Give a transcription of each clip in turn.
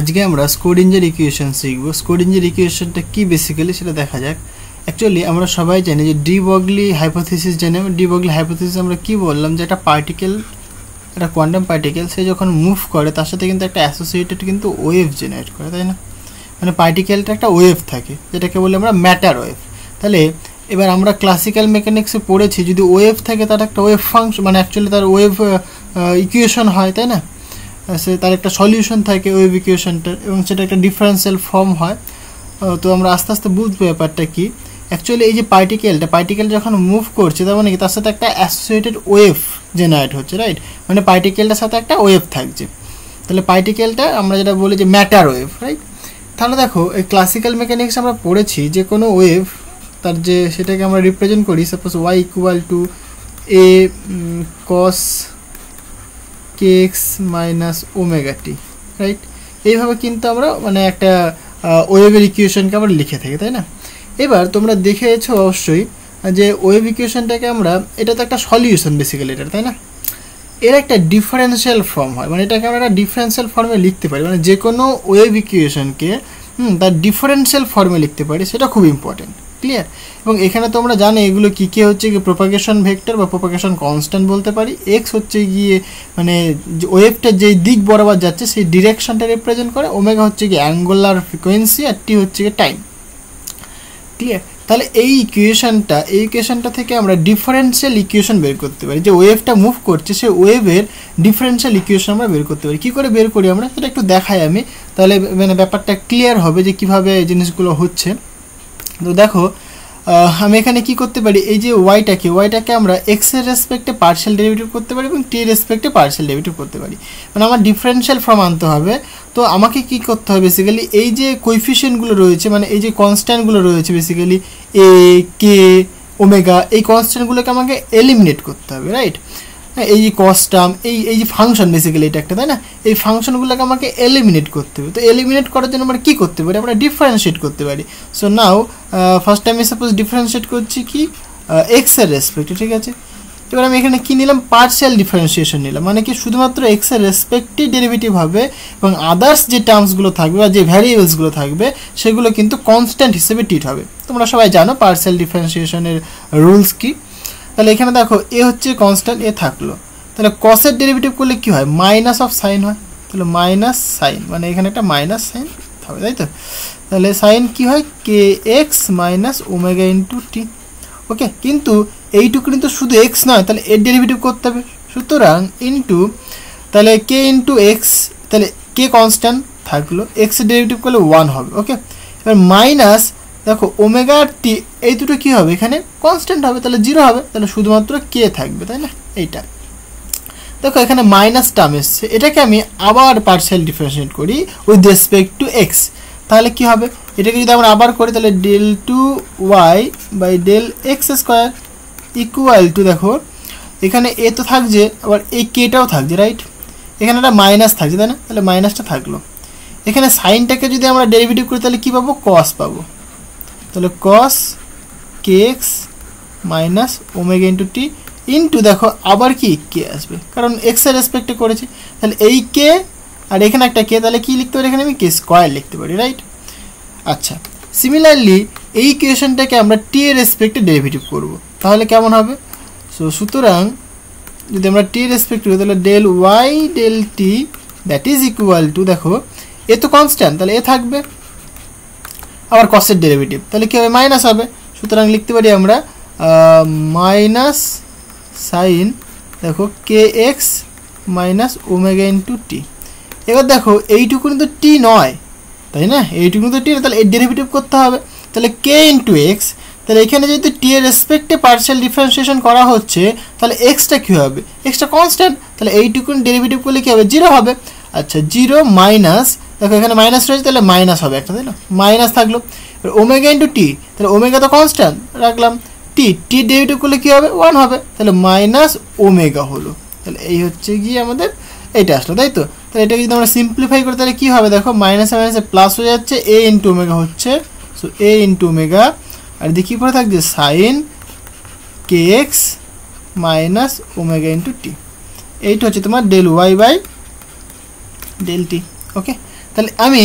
আজকে আমরা স্ক্রোডিঞ্জার ইকুয়েশন শিখব। স্ক্রোডিঞ্জার ইকুয়েশনটা কি বেসিক্যালি সেটা দেখা যাক। অ্যাকচুয়ালি আমরা সবাই জানি যে ডি ব্রগলি হাইপোথিসিস জানি। ডি ব্রগলি হাইপোথিসিস আমরা কি বললাম যে একটা পার্টিকেল, একটা কোয়ান্টাম পার্টিকেল, সে যখন মুভ করে তার সাথে কিন্তু একটা অ্যাসোসিয়েটেড কিন্তু ওয়েভ জেনারেট করে, তাই না? মানে পার্টিকেলটা একটা ওয়েভ থাকে যেটাকে বলি আমরা ম্যাটার ওয়েভ। তাহলে এবার আমরা ক্লাসিক্যাল মেকানিক্সে পড়েছি যদি ওয়েভ থাকে তার একটা ওয়েভ ফাংশন, মানে অ্যাকচুয়ালি তার ওয়েভ ইকুয়েশন হয়, তাই না? সে তার একটা সলিউশন থাকে ওয়েভ ইকুয়েশনটার, এবং সেটা একটা ডিফারেন্সিয়াল ফর্ম হয়। তো আমরা আস্তে আস্তে বুঝবো ব্যাপারটা কি। অ্যাকচুয়ালি এই যে পার্টিকেল যখন মুভ করছে তার মানে কি তার সাথে একটা অ্যাসোসিয়েটেড ওয়েভ জেনারেট হচ্ছে, রাইট? মানে পার্টিকেলটার সাথে একটা ওয়েভ থাকছে। তাহলে পার্টিকেলটা আমরা যেটা বলি যে ম্যাটার ওয়েভ, রাইট? তাহলে দেখো এই ক্লাসিক্যাল মেকানিক্স আমরা পড়েছি যে কোনো ওয়েভ তার যে সেটাকে আমরা রিপ্রেজেন্ট করি, suppose y equal to a cos k x minus omega t, right? এইভাবে কিন্তু আমরা মানে একটা ওয়েভের ইকুয়েশনকে আমরা লিখে থাকি, তাই না? এবার তোমরা দেখেছো অবশ্যই যে ওয়েভ ইকুয়েশনটাকে আমরা, এটা তো একটা সলিউশন বেসিক্যালি এটা, তাই না? এর একটা ডিফারেন্সিয়াল ফর্ম হয়, মানে এটাকে আমরা একটা ডিফারেন্সিয়াল ফর্মে লিখতে পারি, মানে যে কোনো ওয়েভ ইকুয়েশনকে তার ডিফারেন্সিয়াল ফর্মে লিখতে পারি, সেটা খুব ইম্পর্টেন্ট, ক্লিয়ার? এবং এখানে তোমরা জানো এগুলো কী কী হচ্ছে কি প্রপাগেশন ভেক্টর বা প্রপাগেশন কনস্ট্যান্ট বলতে পারি। এক্স হচ্ছে গিয়ে মানে ওয়েভটা যেই দিক বরাবর যাচ্ছে সেই ডিরেকশনটা রিপ্রেজেন্ট করে, ওমেগা হচ্ছে কি অ্যাঙ্গুলার ফ্রিকোয়েন্সি, আর টি হচ্ছে কি টাইম, ক্লিয়ার? তাহলে এই ইকুয়েশনটা থেকে আমরা ডিফারেন্সিয়াল ইকুয়েশন বের করতে পারি, যে ওয়েভটা মুভ করছে সেই ওয়েভের ডিফারেন্সিয়াল ইকুয়েশন আমরা বের করতে পারি। কী করে বের করি আমরা সেটা একটু দেখাই আমি, তাহলে মানে ব্যাপারটা ক্লিয়ার হবে যে কীভাবে জিনিসগুলো হচ্ছে। তো দেখো আমি এখানে কি করতে পারি, এই যে ওয়াইটাকে আমরা এক্সের রেসপেক্টে পার্শিয়াল ডেরিভেটিভ করতে পারি এবং টি এর রেসপেক্টে পার্শিয়াল ডেরিভেটিভ করতে পারি, মানে আমার ডিফারেন্সিয়াল ফর্ম আনতে হবে। তো আমাকে কি করতে হবে বেসিক্যালি, এই যে কোএফিসিয়েন্টগুলো রয়েছে, মানে এই যে কনস্ট্যান্টগুলো রয়েছে বেসিক্যালি এ কে ওমেগা, এই কনস্ট্যান্টগুলোকে আমাকে এলিমিনেট করতে হবে, রাইট? এই যে কস টার্ম, এই যে ফাংশন বেসিক্যালি এটা একটা, তাই না? এই ফাংশনগুলোকে আমাকে এলিমিনেট করতে হবে। তো এলিমিনেট করার জন্য আমরা কী করতে পারি, আমরা ডিফারেন্সিয়েট করতে পারি। So now first time suppose differentiate করছি কি এক্সের রেসপেক্টে, ঠিক আছে? এবার আমি এখানে কী নিলাম, পার্শিয়াল ডিফারেন্সিয়েশন নিলাম, মানে কি শুধুমাত্র এক্সের রেসপেক্টেই ডেরিভেটিভ হবে এবং আদার্স যে টার্মসগুলো থাকবে বা যে ভ্যারিয়েবলসগুলো থাকবে সেগুলো কিন্তু কনস্ট্যান্ট হিসেবে ট্রিট হবে। তোমরা সবাই জানো পার্শিয়াল ডিফারেন্সিয়েশনের রুলস কি। তাহলে এখানে দেখো এ হচ্ছে কনস্ট্যান্ট, এ থাকলো, তাহলে কসের ডেরিভেটিভ করলে কী হয়, মাইনাস অফ সাইন হয়। তাহলে মাইনাস সাইন মানে এখানে একটা মাইনাস সাইন হবে, তাই তো? তাহলে সাইন কী হয়, কে এক্স মাইনাস ওমেগা ইন্টু টি, ওকে? কিন্তু এইটুকু কিন্তু শুধু এক্স নয়, তাহলে এর ডেরিভেটিভ করতে হবে, সুতরাং ইন্টু তাহলে কে ইন্টু এক্স, তাহলে কে কনস্ট্যান্ট থাকলো, এক্সের ডেরিভেটিভ করলে 1 হবে, ওকে? এবার মাইনাস দেখো ওমেগা আর টি, এই দুটো কী হবে এখানে কনস্ট্যান্ট হবে, তাহলে 0 হবে, তাহলে শুধুমাত্র কে থাকবে, তাই না? এইটা দেখো এখানে মাইনাস টার্ম এসছে, এটাকে আমি আবার পার্শিয়াল ডিফারেন্সিয়েট করি উইথ রেসপেক্ট টু এক্স, তাহলে কী হবে, এটাকে যদি আমরা আবার করি তাহলে del two y by del x square equal to, দেখো এখানে এ তো থাকছে, আবার এই কেটাও থাকছে, রাইট? এখানে একটা মাইনাস থাকছে, তাই না? তাহলে মাইনাসটা থাকলো। এখানে সাইনটাকে যদি আমরা ডেরিভেটিভ করি তাহলে কী পাবো, কস পাবো। তাহলে কস কে এক্স মাইনাস ওমেগা ইন্টু টি ইন্টু দেখো আবার কি কে আসবে, কারণ এক্সের রেসপেক্টে করেছি। তাহলে এই কে আর এখানে একটা কে, তাহলে কী লিখতে পারি এখানে আমি কে স্কোয়ার লিখতে পারি, রাইট? আচ্ছা, সিমিলারলি এই ইকুয়েশনটাকে আমরা টি এর রেসপেক্টে ডেরিভেটিভ করব, তাহলে কেমন হবে? সুতরাং যদি আমরা টি এর রেসপেক্ট করি তাহলে del y del t that is equal to, দেখো এ তো কনস্ট্যান্ট, তাহলে এ থাকবে, আবার কসের ডেরিভেটিভ, তাহলে কী হবে, মাইনাস হবে। সুতরাং লিখতে পারি আমরা মাইনাস সাইন দেখো কে এক্স মাইনাস ওমেগা ইন্টু টি। এবার দেখো এইটুকু কিন্তু টি নয়, তাই না? এইটুকু কিন্তু টি, তাহলে এর ডেরিভেটিভ করতে হবে, তাহলে কে ইন্টু এক্স, তাহলে এখানে যেহেতু টি এর রেসপেক্টে পার্শিয়াল ডিফারেন্সিয়েশন করা হচ্ছে তাহলে এক্সটা কী হবে, এক্সটা কনস্ট্যান্ট, তাহলে এইটুকু ডেরিভেটিভ করলে কী হবে, 0 হবে। আচ্ছা 0 মাইনাস, দেখো এখানে মাইনাস রয়েছে তাহলে মাইনাস হবে একটা, তাই না? মাইনাস থাকলো। এবার ওমেগা ইন্টু টি, তাহলে ওমেগা তো কনস্ট্যান্ট রাখলাম, টি ডেরিভেটিভ করলে কী হবে, 1 হবে, তাহলে মাইনাস ওমেগা হলো। তাহলে এই হচ্ছে গিয়ে আমাদের এইটা আসলো, তাই তো? তাহলে এটাকে যদি আমরা সিম্পলিফাই করি তাহলে কী হবে, দেখো মাইনাসে মাইনাসে প্লাস হয়ে যাচ্ছে, এ ইন্টু ওমেগা হচ্ছে, সো এ ইন্টু ওমেগা, আর দেখি পরে থাকছে sine K x minus omega into T, এইটা হচ্ছে তোমার del Y by del T, okay? তাহলে আমি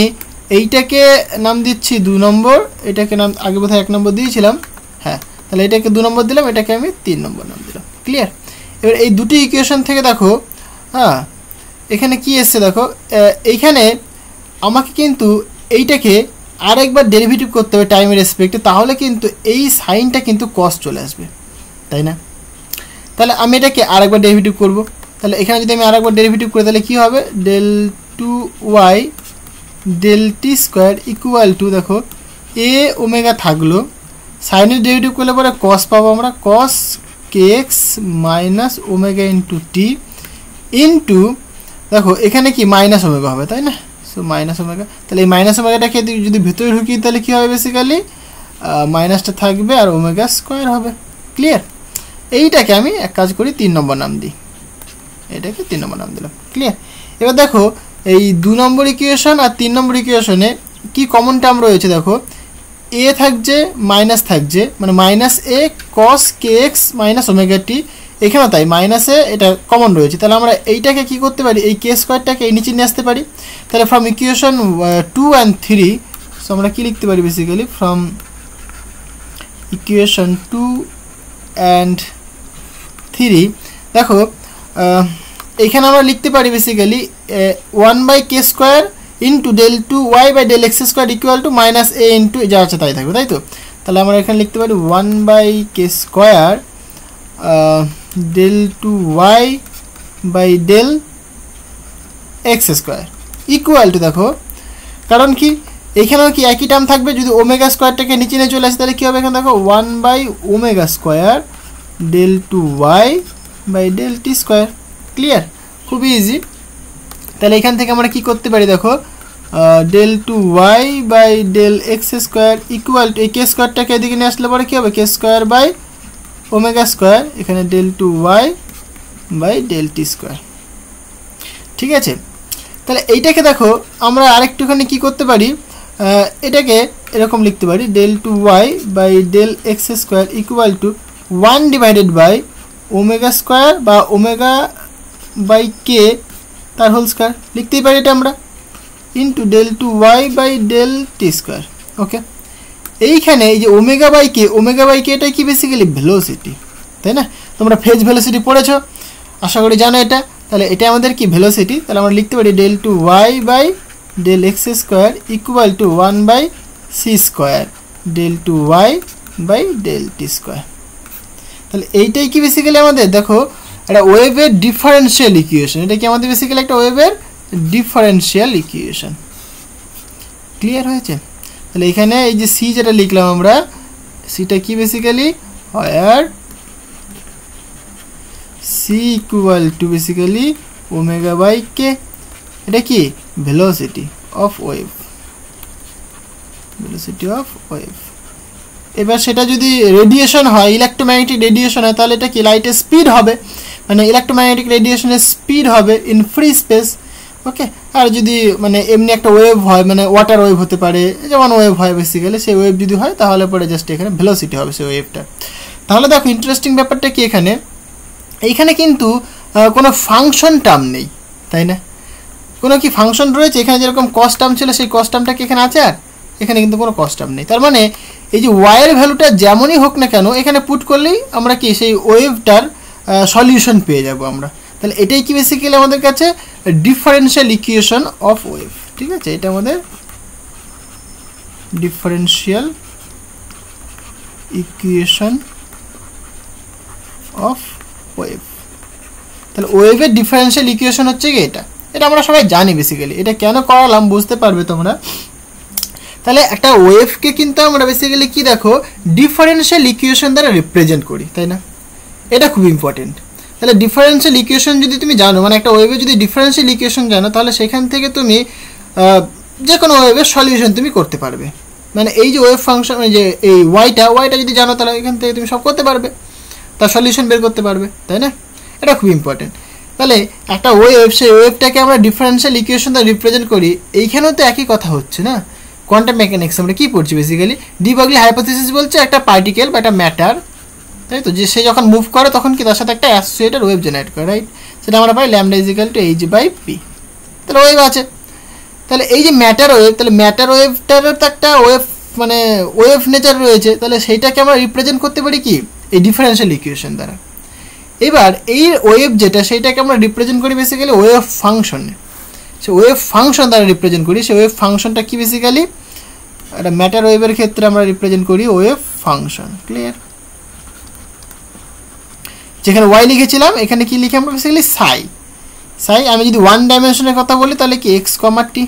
এইটাকে নাম দিচ্ছি 2 নম্বর, এটাকে নাম আগে বোধহয় 1 নম্বর দিয়েছিলাম, হ্যাঁ, তাহলে এটাকে 2 নম্বর দিলাম, এটাকে আমি 3 নম্বর নাম দিলাম। ক্লিয়ার? এবার এই দুটি ইকুয়েশন থেকে দেখো, হ্যাঁ, এখানে কি এসছে দেখো, এইখানে আমাকে কিন্তু এইটাকে আরেকবার ডেরিভেটিভ করতে হবে টাইমের রেসপেক্টে, তাহলে কিন্তু এই সাইনটা কিন্তু কস চলে আসবে, তাই না? তাহলে আমি এটাকে আরেকবার ডেরিভেটিভ করব। তাহলে এখানে যদি আমি আরেকবার ডেরিভেটিভ করি তাহলে কী হবে, del 2y del t square equal to, দেখো এ ওমেগা থাকলো, সাইনের ডেরিভেটিভ করলে পরে কস পাবো আমরা, কস kx মাইনাস ওমেগা ইন্টু টি ইন্টু, দেখো এখানে কি মাইনাস ওমেগা হবে, তাই না? সো মাইনাস ওমেগা, তাহলে এই মাইনাস ওমেগাটাকে যদি ভেতরে ঢুকি তাহলে কী হবে, বেসিক্যালি মাইনাসটা থাকবে আর ওমেগা স্কোয়ার হবে। ক্লিয়ার? এইটাকে আমি এক কাজ করি 3 নম্বর নাম দিই, এটাকে 3 নম্বর নাম দিলাম। ক্লিয়ার? এবার দেখো এই 2 নম্বর ইকুয়েশন আর 3 নম্বর ইকুয়েশনে কি কমন টার্ম রয়েছে, দেখো এ থাকছে মাইনাস থাকছে, মানে মাইনাস এ কস কে এক্স মাইনাস ওমেগা টি, এখানেও তাই মাইনাসে এটা কমন রয়েছে। তাহলে আমরা এইটাকে কি করতে পারি, এই কে স্কোয়ারটাকে এই নিচে নিয়ে আসতে পারি। তাহলে ফ্রম ইকুয়েশন 2 and 3, সো আমরা কি লিখতে পারি, বেসিক্যালি ফ্রম ইকুয়েশন 2 and 3, দেখো এইখানে আমরা লিখতে পারি basically 1/k square into del 2y by del x square equal to minus a into যা আছে তাই থাকবে, তাই তো? তাহলে আমরা এখানে লিখতে পারি 1/k square del 2y by del x square equal to, দেখো কারণ কি এইখানেও কি একই টার্ম থাকবে, যদি ওমেগা স্কোয়ারটাকে নিচে নিয়ে চলে আসে তাহলে কী হবে, এখানে দেখো 1/ওমেগা square del 2y by del t square. Clear? খুবই ইজি। তাহলে এখান থেকে আমরা কি করতে পারি, দেখো del 2y by del x square equal to, এই কে স্কোয়ারটাকে এদিকে নিয়ে আসলে পরে কী হবে, k square by omega square, এখানে del 2y by del t square. ঠিক আছে? তাহলে এইটাকে দেখো আমরা আরেকটুখানি কি করতে পারি, এটাকে এরকম লিখতে পারি del 2y by del x square equal to 1 divided by omega square বা ওমেগা বাই কে তার হোল স্কোয়ার লিখতেই পারি এটা আমরা, into del 2y by del t square. Okay, এইখানে এই যে ওমেগা বাই কে এটা কি বেসিক্যালি ভেলোসিটি, তাই না? তোমরা ফেজ ভেলোসিটি পড়েছ, আশা করি জানো এটা। তাহলে এটা আমাদের কি ভেলোসিটি, তাহলে আমরা লিখতে পারি del 2y by del x square equal to 1/c square del 2y by del t square. তাহলে এইটাই কি বেসিক্যালি আমাদের, দেখো একটা ওয়েভের ডিফারেন্সিয়াল ইকুয়েশন, এটা কি আমাদের বেসিক্যালি একটা ওয়েভের ডিফারেন্সিয়াল ইকুয়েশন। ক্লিয়ার হয়েছে? তাহলে এখানে এই যে সি যেটা লিখলাম আমরা, সিটা কি basically where C equal to basically omega by K, এটা কি velocity of wave, velocity of wave. এবার সেটা যদি রেডিয়েশন হয়, ইলেকট্রোম্যাগনেটিক রেডিয়েশন হয়, তাহলে এটা কি লাইটের স্পিড হবে, মানে ইলেকট্রোম্যাগনেটিক রেডিয়েশনের স্পিড হবে ইন ফ্রি স্পেস। ওকে, আর যদি মানে এমনি একটা ওয়েভ হয়, মানে ওয়াটার ওয়েভ হতে পারে, যেমন ওয়েভ হয় বেসিক্যালি, সেই ওয়েভ যদি হয় তাহলে পরে জাস্ট এখানে ভেলোসিটি হবে সেই ওয়েভটা। তাহলে দেখো ইন্টারেস্টিং ব্যাপারটা কি, এইখানে কিন্তু কোনো ফাংশন টার্ম নেই, তাই না? কোনো কি ফাংশন রয়েছে এখানে, যেরকম কস টার্ম ছিল সেই কস টার্মটা কি এখানে আছে, আর এখানে কিন্তু কোনো কস টার্ম নেই। তার মানে এই যে ওয়াইয়ের ভ্যালুটা যেমনই হোক না কেন এখানে পুট করলেই আমরা কি সেই ওয়েভটার সলিউশন পেয়ে যাব আমরা। তাহলে এটাই কি বেসিক্যালি আমাদের কাছে ডিফারেন্সিয়াল ইকুয়েশন অফ ওয়েভ। ঠিক আছে, এটা আমাদের ডিফারেন্সিয়াল ইকুয়েশন অফ ওয়েভ। তাহলে ওয়েভের ডিফারেন্সিয়াল ইকুয়েশন হচ্ছে কি এটা, এটা আমরা সবাই জানি বেসিক্যালি। এটা কেন করালাম বুঝতে পারবে তোমরা। তাহলে একটা ওয়েভকে কিন্তু আমরা বেসিক্যালি কি দেখো ডিফারেন্সিয়াল ইকুয়েশন দ্বারা রিপ্রেজেন্ট করি, তাই না? এটা খুব ইম্পর্টেন্ট। তাহলে ডিফারেন্সিয়াল ইকুয়েশন যদি তুমি জানো, মানে একটা ওয়েভের যদি ডিফারেন্সিয়াল ইকুয়েশন জানো, তাহলে সেখান থেকে তুমি যে কোনো ওয়েভের সলিউশন তুমি করতে পারবে। মানে এই যে ওয়েভ ফাংশন, যে এই ওয়াইটা যদি জানো, তাহলে এখান থেকে তুমি সব করতে পারবে, তার সলিউশন বের করতে পারবে, তাই না? এটা খুব ইম্পর্টেন্ট। তাহলে একটা ওয়েভ, সেই ওয়েভটাকে আমরা ডিফারেন্সিয়াল ইকুয়েশন দ্বারা রিপ্রেজেন্ট করি। এইখানেও তো একই কথা হচ্ছে না, কোয়ান্টাম মেকানিক্স আমরা কী পড়ছি বেসিক্যালি, ডি ব্রগলি হাইপোথিসিস বলছে একটা পার্টিকেল বা একটা ম্যাটার, তাই তো, যে সে যখন মুভ করে তখন কি তার সাথে একটা অ্যাসোসিয়েটেড ওয়েভ জেনারেট করে, রাইট? সেটা আমরা পাই lambda is equal to H by P. তাহলে ওয়েভ আছে। তাহলে এই যে ম্যাটার ওয়েভ, তাহলে ম্যাটার ওয়েভটারও তো একটা ওয়েভ মানে ওয়েভ নেচার রয়েছে, তাহলে সেইটাকে আমরা রিপ্রেজেন্ট করতে পারি কি এই ডিফারেনশিয়াল ইকুয়েশন দ্বারা। এবার এই ওয়েভ যেটা সেইটাকে আমরা রিপ্রেজেন্ট করি বেসিক্যালি ওয়েভ ফাংশনে, সে ওয়েভ ফাংশন দ্বারা রিপ্রেজেন্ট করি। সে ওয়েভ ফাংশনটা কি বেসিক্যালি একটা ম্যাটার ওয়েভের ক্ষেত্রে আমরা রিপ্রেজেন্ট করি ওয়েভ ফাংশন। ক্লিয়ার? যেখানে ওয়াই লিখেছিলাম এখানে কি লিখে আমরা বেসিক্যালি সাই। আমি যদি 1 ডাইমেনশনের কথা বলি তাহলে কি এক্স কমা টি,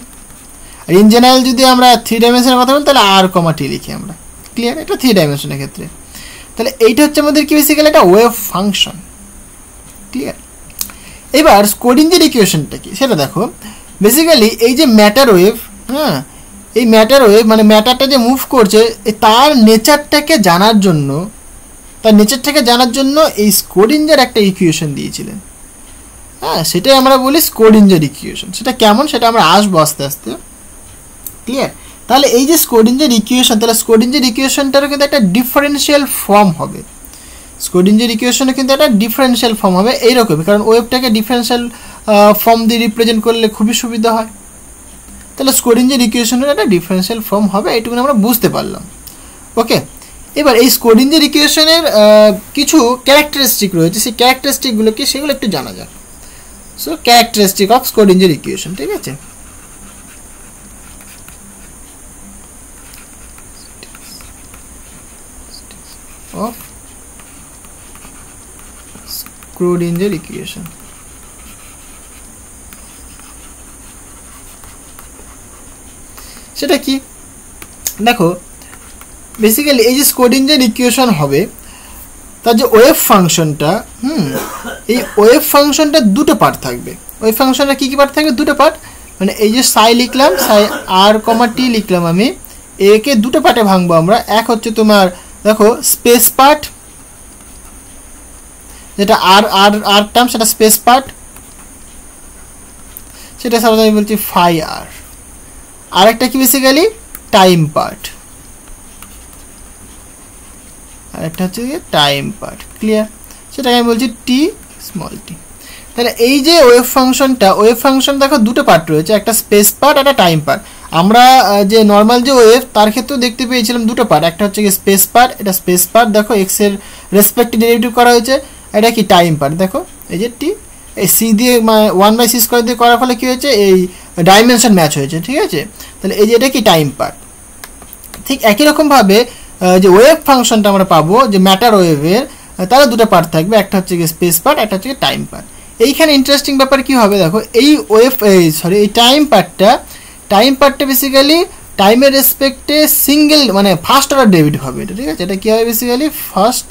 আর ইন জেনারেল যদি আমরা 3 ডাইমেনশনের কথা বলি তাহলে আর কমা টি লিখি আমরা। ক্লিয়ার? এটা 3 ডাইমেনশনের ক্ষেত্রে। তাহলে এইটা হচ্ছে আমাদের কি বেসিক্যালি একটা ওয়েভ ফাংশন। ক্লিয়ার? এবার স্ক্রোডিঞ্জার ইকুয়েশনটা কি সেটা দেখো। বেসিক্যালি এই যে ম্যাটার ওয়েভ, হ্যাঁ, এই ম্যাটার ওয়েভ মানে ম্যাটারটা যে মুভ করছে তার নেচারটাকে জানার জন্য এই স্ক্রোডিঞ্জার একটা ইকুয়েশন দিয়েছিলেন। হ্যাঁ, সেটাই আমরা বলি স্ক্রোডিঞ্জার ইকুয়েশন। সেটা কেমন সেটা আমরা আসবো আস্তে আস্তে। ক্লিয়ার? তাহলে এই যে স্ক্রোডিঞ্জার ইকুয়েশন, তাহলে স্ক্রোডিঞ্জার ইকুয়েশনটারও কিন্তু একটা ডিফারেন্সিয়াল ফর্ম হবে। স্ক্রোডিঞ্জার ইকুয়েশনে কিন্তু একটা ডিফারেন্সিয়াল ফর্ম হবে এইরকমই, কারণ ওয়েভটাকে ডিফারেন্সিয়াল ফর্ম দিয়ে রিপ্রেজেন্ট করলে খুবই সুবিধা হয়। তাহলে স্ক্রোডিঞ্জার ইকুয়েশনের একটা ডিফারেন্সিয়াল ফর্ম হবে, এইটুকু আমরা বুঝতে পারলাম। ওকে, এবার এই স্ক্রোডিঞ্জার ইকুয়েশনের কিছু ক্যারেক্টারিস্টিক রয়েছে, সেই ক্যারেক্টারিস্টিকগুলোকে সেগুলো একটু জানা যাক। So characteristic of Schrodinger equation, ঠিক আছে? Of Schrodinger equation. সেটা কি দেখো, বেসিক্যালি এই যে স্ক্রোডিঞ্জার ইকুয়েশন হবে তার যে ওয়েভ ফাংশনটা, এই ওয়েভ ফাংশনটা দুটো পার্ট থাকবে। ওয়েভ ফাংশনটা কী কী পার্ট থাকবে? দুটো পার্ট। মানে এই যে সাই লিখলাম, সাই আর কমা টি লিখলাম, আমি একে দুটো পার্টে ভাঙবো আমরা। এক হচ্ছে তোমার দেখো স্পেস পার্ট, যেটা আর আর আর টার্ম, সেটা স্পেস পার্ট, সেটা সাপোজ আমি বলছি ফাই আর। আরেকটা কি বেসিক্যালি টাইম পার্ট, আরেকটা হচ্ছে টাইম পার্ট। ক্লিয়ার? সেটাকে আমি বলছি টি স্মল টি। তাহলে এই যে ওয়েভ ফাংশন দেখো দুটো পার্ট রয়েছে, একটা স্পেস পার্ট, একটা টাইম পার্ট। আমরা যে নর্মাল যে ওয়েভ তার ক্ষেত্রেও দেখতে পেয়েছিলাম দুটো পার্ট, একটা হচ্ছে কি স্পেস পার্ট, এটা স্পেস পার্ট দেখো এক্স এর রেসপেক্টে ডেরিভেটিভ করা হয়েছে। এটা কি টাইম পার্ট, দেখো এই যে টি, এই সি দিয়ে 1/c² দিয়ে করার ফলে কি হয়েছে, এই ডাইমেনশন ম্যাচ হয়েছে। ঠিক আছে? তাহলে এই যে এটা কি টাইম পার্ট। ঠিক একই রকমভাবে যে ওয়েভ ফাংশনটা আমরা পাবো যে ম্যাটার ওয়েভের, তারা দুটো পার্ট থাকবে, একটা হচ্ছে কি স্পেস পার্ট, একটা হচ্ছে টাইম পার্ট। এইখানে ইন্টারেস্টিং ব্যাপার কি হবে দেখো, এই এই টাইম পার্টটা বেসিক্যালি টাইমের রেসপেক্টে সিঙ্গেল মানে ফার্স্ট অর্ডার ডেরিভেটিভ হবে এটা। ঠিক আছে? এটা কি হবে বেসিক্যালি ফার্স্ট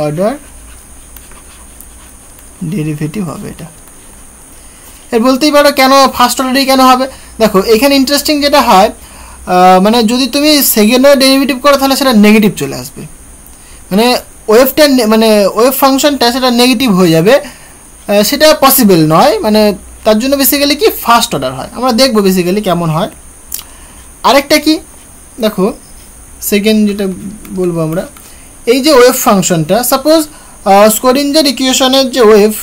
অর্ডার ডেরিভেটিভ হবে এটা। এর বলতেই পারো কেন ফার্স্ট অর্ডারই কেন হবে। দেখো এখানে ইন্টারেস্টিং যেটা হয়, মানে যদি তুমি সেকেন্ড অর্ডার ডেরিভেটিভ করো তাহলে সেটা নেগেটিভ চলে আসবে, মানে ওয়েভটা মানে ওয়েভ ফাংশনটা সেটা নেগেটিভ হয়ে যাবে, সেটা পসিবল নয়। মানে তার জন্য বেসিক্যালি কি ফার্স্ট অর্ডার হয়। আমরা দেখবো বেসিক্যালি কেমন হয়। আরেকটা কি দেখো, সেকেন্ড যেটা বলবো আমরা, এই যে ওয়েভ ফাংশনটা সাপোজ স্ক্রোডিঞ্জার ইকুয়েশনের যে ওয়েভ,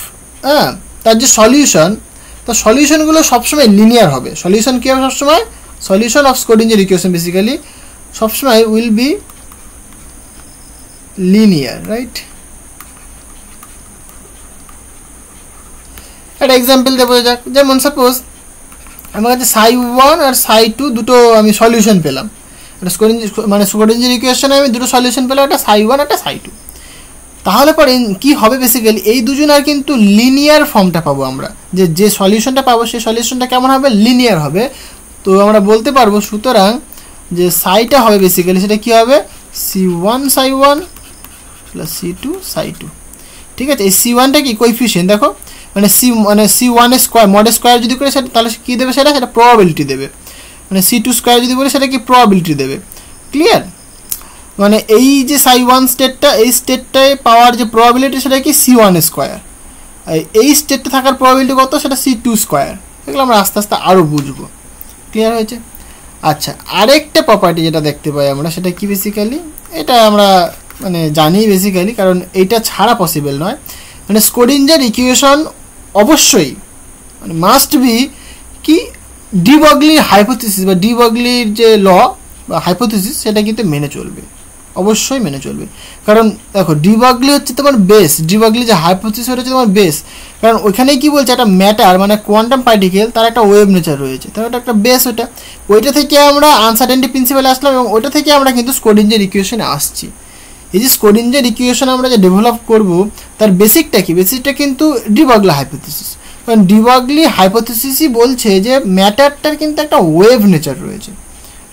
হ্যাঁ, তার যে সলিউশন, তার সলিউশনগুলো সবসময় লিনিয়ার হবে। সলিউশন কী হবে সবসময়? Solution of Schrodinger equation basically সবসময় উইল বি লিনিয়ার, রাইট? একটা এক্সাম্পল দেবো যাক, যেমন সাপোজ আমার কাছে ψ1 আর ψ2 দুটো আমি সলিউশন পেলাম। একটা স্ক্রোডিঞ্জার ইকুয়েশনে আমি দুটো সলিউশন পেলাম, একটা ψ1 একটা ψ2। তাহলে পরে কি হবে বেসিক্যালি এই দুজনের কিন্তু লিনিয়ার ফর্মটা পাবো আমরা, যে সলিউশনটা পাবো সেই সলিউশনটা কেমন হবে? লিনিয়ার হবে। তো আমরা বলতে পারবো সুতরাং যে সাইটা হবে বেসিক্যালি সেটা কি হবে? c1 ψ1 plus c2 ψ2। ঠিক আছে? এই c1টা কি কোএফিসিয়েন্ট দেখো, মানে c1 এর স্কোয়ার মড স্কোয়ার যদি করে সেটা তাহলে কী দেবে, সেটা প্রবাবিলিটি দেবে। মানে c2 স্কোয়ার যদি বলে সেটা কি প্রবাবিলিটি দেবে। ক্লিয়ার? মানে এই যে ψ1 স্টেটটা, এই স্টেটটায় পাওয়ার যে প্রবাবিলিটি সেটা কি c1 স্কোয়ার, এই স্টেটটা থাকার প্রবাবিলিটি কত, সেটা c2 স্কোয়ার। এগুলো আমরা আস্তে আস্তে আরও বুঝবো। ক্লিয়ার হয়েছে? আচ্ছা, আরেকটা প্রপার্টি যেটা দেখতে পাই আমরা সেটা কি বেসিক্যালি, এটা আমরা মানে জানি বেসিক্যালি, কারণ এইটা ছাড়া পসিবল নয়। মানে স্ক্রোডিঞ্জার ইকুয়েশন অবশ্যই মানে মাস্ট বি ডি ব্রগলির হাইপোথিসিস বা ডি ব্রগলির যে ল বা হাইপোথিসিস সেটা কিন্তু মেনে চলবে, অবশ্যই মেনে চলবে। কারণ দেখো ডি ব্রগলি হচ্ছে তোমার বেস, ডি ব্রগলি যে হাইপোথিসিস হচ্ছে তোমার বেস। কারণ ওইখানেই কি বলছে, একটা ম্যাটার মানে কোয়ান্টাম পার্টিকেল তার একটা ওয়েভ নেচার রয়েছে, তার একটা বেস ওইটা থেকে আমরা আনসার্টেনিটি প্রিন্সিপালে আসলাম এবং ওইটা থেকে আমরা কিন্তু স্ক্রোডিঞ্জার ইকুয়েশনে আসছি। এই যে স্ক্রোডিঞ্জার ইকুয়েশন আমরা যে ডেভেলপ করব তার বেসিকটা কি, বেসিকটা কিন্তু ডি ব্রগলি হাইপোথিসিস। কারণ ডি ব্রগলি হাইপোথিসিসই বলছে যে ম্যাটারটার কিন্তু একটা ওয়েভ নেচার রয়েছে,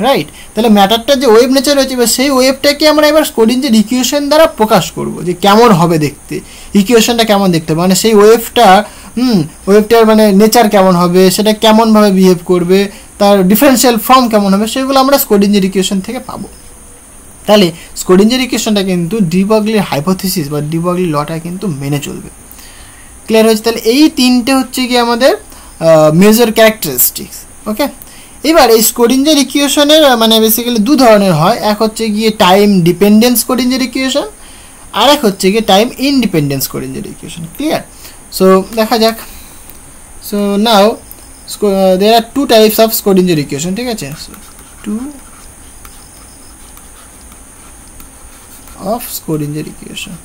রাইট? তাহলে ম্যাটারটার যে ওয়েভ নেচার রয়েছে এবার সেই ওয়েভটাকে আমরা এবার স্ক্রোডিঞ্জার ইকুয়েশন দ্বারা প্রকাশ করব যে কেমন হবে দেখতে, ইকুয়েশনটা কেমন দেখতে হবে, মানে সেই ওয়েভটার মানে নেচার কেমন হবে, সেটা কেমনভাবে বিহেভ করবে, তার ডিফারেন্সিয়াল ফর্ম কেমন হবে, সেগুলো আমরা স্ক্রোডিঞ্জার ইকুয়েশন থেকে পাবো। তাহলে স্ক্রোডিঞ্জার ইকুয়েশনটা কিন্তু ডি ব্রগলির হাইপোথিসিস বা ডি ব্রগলি লটা কিন্তু মেনে চলবে। ক্লিয়ার হয়েছে? তাহলে এই তিনটে হচ্ছে কি আমাদের মেজর ক্যারেক্টারিস্টিক্স। ওকে, এবার এই স্ক্রোডিঞ্জার ইকুয়েশনের মানে বেসিক্যালি দু ধরনের হয়, এক হচ্ছে গিয়ে টাইম ডিপেন্ডেন্স স্ক্রোডিঞ্জার ইকুয়েশন, আর এক হচ্ছে গিয়ে time independence Schrodinger equation. Clear? So দেখা যাক। So now there are two types of Schrodinger equation, ঠিক আছে? So two of Schrodinger equation.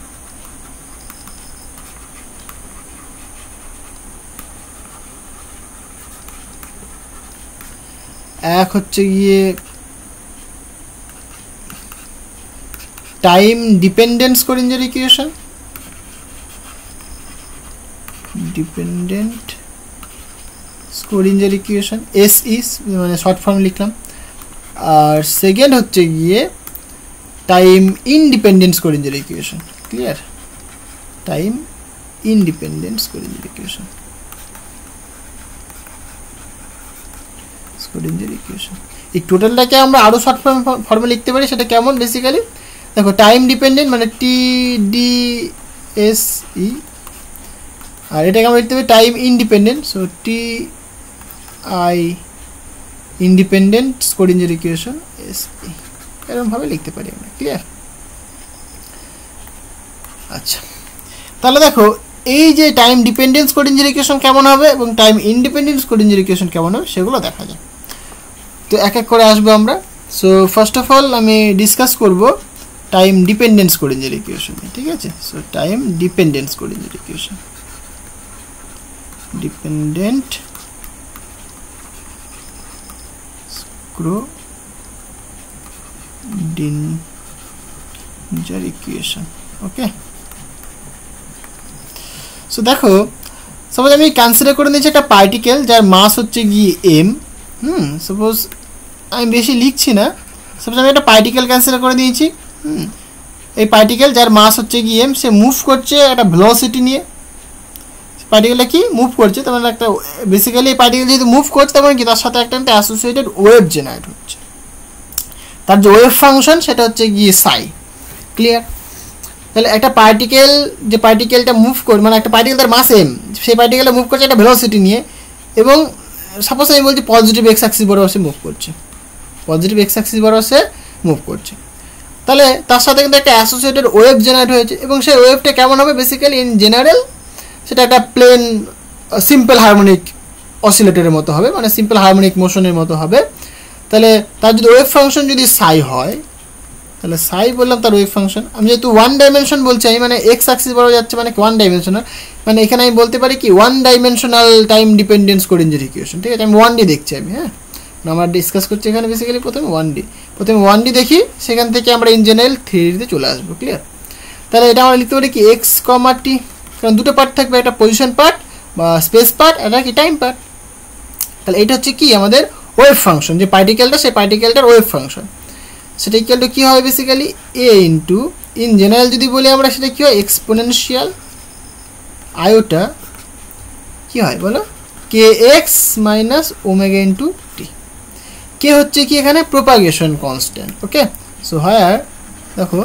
এক হচ্ছে গিয়ে time dependent Schrodinger equation, dependent Schrodinger equation SE মানে শর্ট ফর্ম লিখলাম। আর সেকেন্ড হচ্ছে গিয়ে time independent Schrodinger equation. Clear? Time independent Schrodinger equation, Schrodinger equation. এই টোটালটাকে আমরা আরও শর্ট ফর্মে লিখতে পারি, সেটা কেমন বেসিক্যালি দেখো, টাইম ডিপেন্ডেন্ট মানে TDSE, আর এটাকে আমরা লিখতে পারি time independent, so TI independent Schrodinger equation SE, এরকমভাবে লিখতে পারি আমরা। ক্লিয়ার? আচ্ছা, তাহলে দেখো এই যে টাইম ডিপেন্ডেন্ট স্ক্রোডিঞ্জার ইকুয়েশন কেমন হবে এবং টাইম ইন্ডিপেন্ডেন্ট স্ক্রোডিঞ্জার ইকুয়েশন কেমন হবে সেগুলো দেখা যায়। তো এক এক করে আসবো আমরা। সো ফার্স্ট অফ অল আমি ডিসকাস করব টাইম ডিপেন্ডেন্ট স্ক্রোডিঞ্জার ইকুয়েশন, ঠিক আছে? So time dependent Schrodinger equation, dependent Schrodinger equation. Okay, so দেখো সাপোজ আমি কনসিডার করে নিয়েছি একটা পার্টিকেল যার মাস হচ্ছে গিয়ে m। সাপোজ আমি বেশি লিখছি না, সাপোজ আমি একটা পার্টিকেল কনসিডার করে দিয়েছি। এই পার্টিকেল যার মাস হচ্ছে গিয়ে m, সে মুভ করছে একটা ভেলোসিটি নিয়ে। পার্টিকেলটা কি মুভ করছে, তার মানে একটা বেসিক্যালি এই পার্টিকেল যেহেতু মুভ করছে তার মানে কি তার সাথে একটা অ্যাসোসিয়েটেড ওয়েভ জেনারেট হচ্ছে, তার যে ওয়েভ ফাংশন সেটা হচ্ছে গিয়ে সাই। ক্লিয়ার? তাহলে একটা পার্টিকেল, যে পার্টিকেলটা মুভ করে মানে একটা পার্টিকেল তার মাস m, সেই পার্টিকেলটা মুভ করছে একটা ভেলোসিটি নিয়ে এবং সাপোজ আমি বলছি পজিটিভ এক্স অ্যাক্সিস বরাবর সে মুভ করছে, পজিটিভ এক্স অ্যাক্সিস বরাবর সে মুভ করছে। তাহলে তার সাথে কিন্তু একটা অ্যাসোসিয়েটেড ওয়েভ জেনারেট হয়েছে এবং সেই ওয়েভটা কেমন হবে বেসিক্যালি ইন জেনারেল সেটা একটা প্লেন সিম্পল হারমোনিক অসিলেটরের মতো হবে, মানে সিম্পল হারমোনিক মোশনের মতো হবে। তাহলে তার যদি ওয়েভ ফাংশন যদি সাই হয়, তাহলে সাই বললাম তার ওয়েভ ফাংশন। আমি যেহেতু ওয়ান ডাইমেনশন বলছি, আমি মানে এক্স অ্যাক্সিস বরাবর যাচ্ছে মানে ওয়ান ডাইমেনশনাল, মানে এখানে আমি বলতে পারি কি one dimensional time dependence Schrodinger equation. ঠিক আছে, আমি 1D দেখছি আমি, হ্যাঁ আমরা ডিসকাস করছি এখানে বেসিক্যালি প্রথমে 1D দেখি, সেখান থেকে আমরা ইন জেনারেল থিওরিতে চলে আসবো। ক্লিয়ার? তাহলে এটা আমরা লিখতে পারি কি এক্স কমা টি, কারণ দুটো পার্ট থাকবে, একটা পজিশন পার্ট বা স্পেস পার্ট, এটা কি টাইম পার্ট। তাহলে এটা হচ্ছে কি আমাদের ওয়েভ ফাংশন, যে পার্টিকেলটা সেই পার্টিকেলটার ওয়েভ ফাংশন, সেটা ইকুয়াল টু কী হয় basically A into in general যদি বলি আমরা সেটা কী হয় এক্সপোনেনশিয়াল আয়োটা কী হয় বলো কে এক্স মাইনাস ওমেগা ইন্টু টি। কে হচ্ছে কি এখানে প্রোপাগেশন কনস্ট্যান্ট। ওকে, সো হায়ার দেখো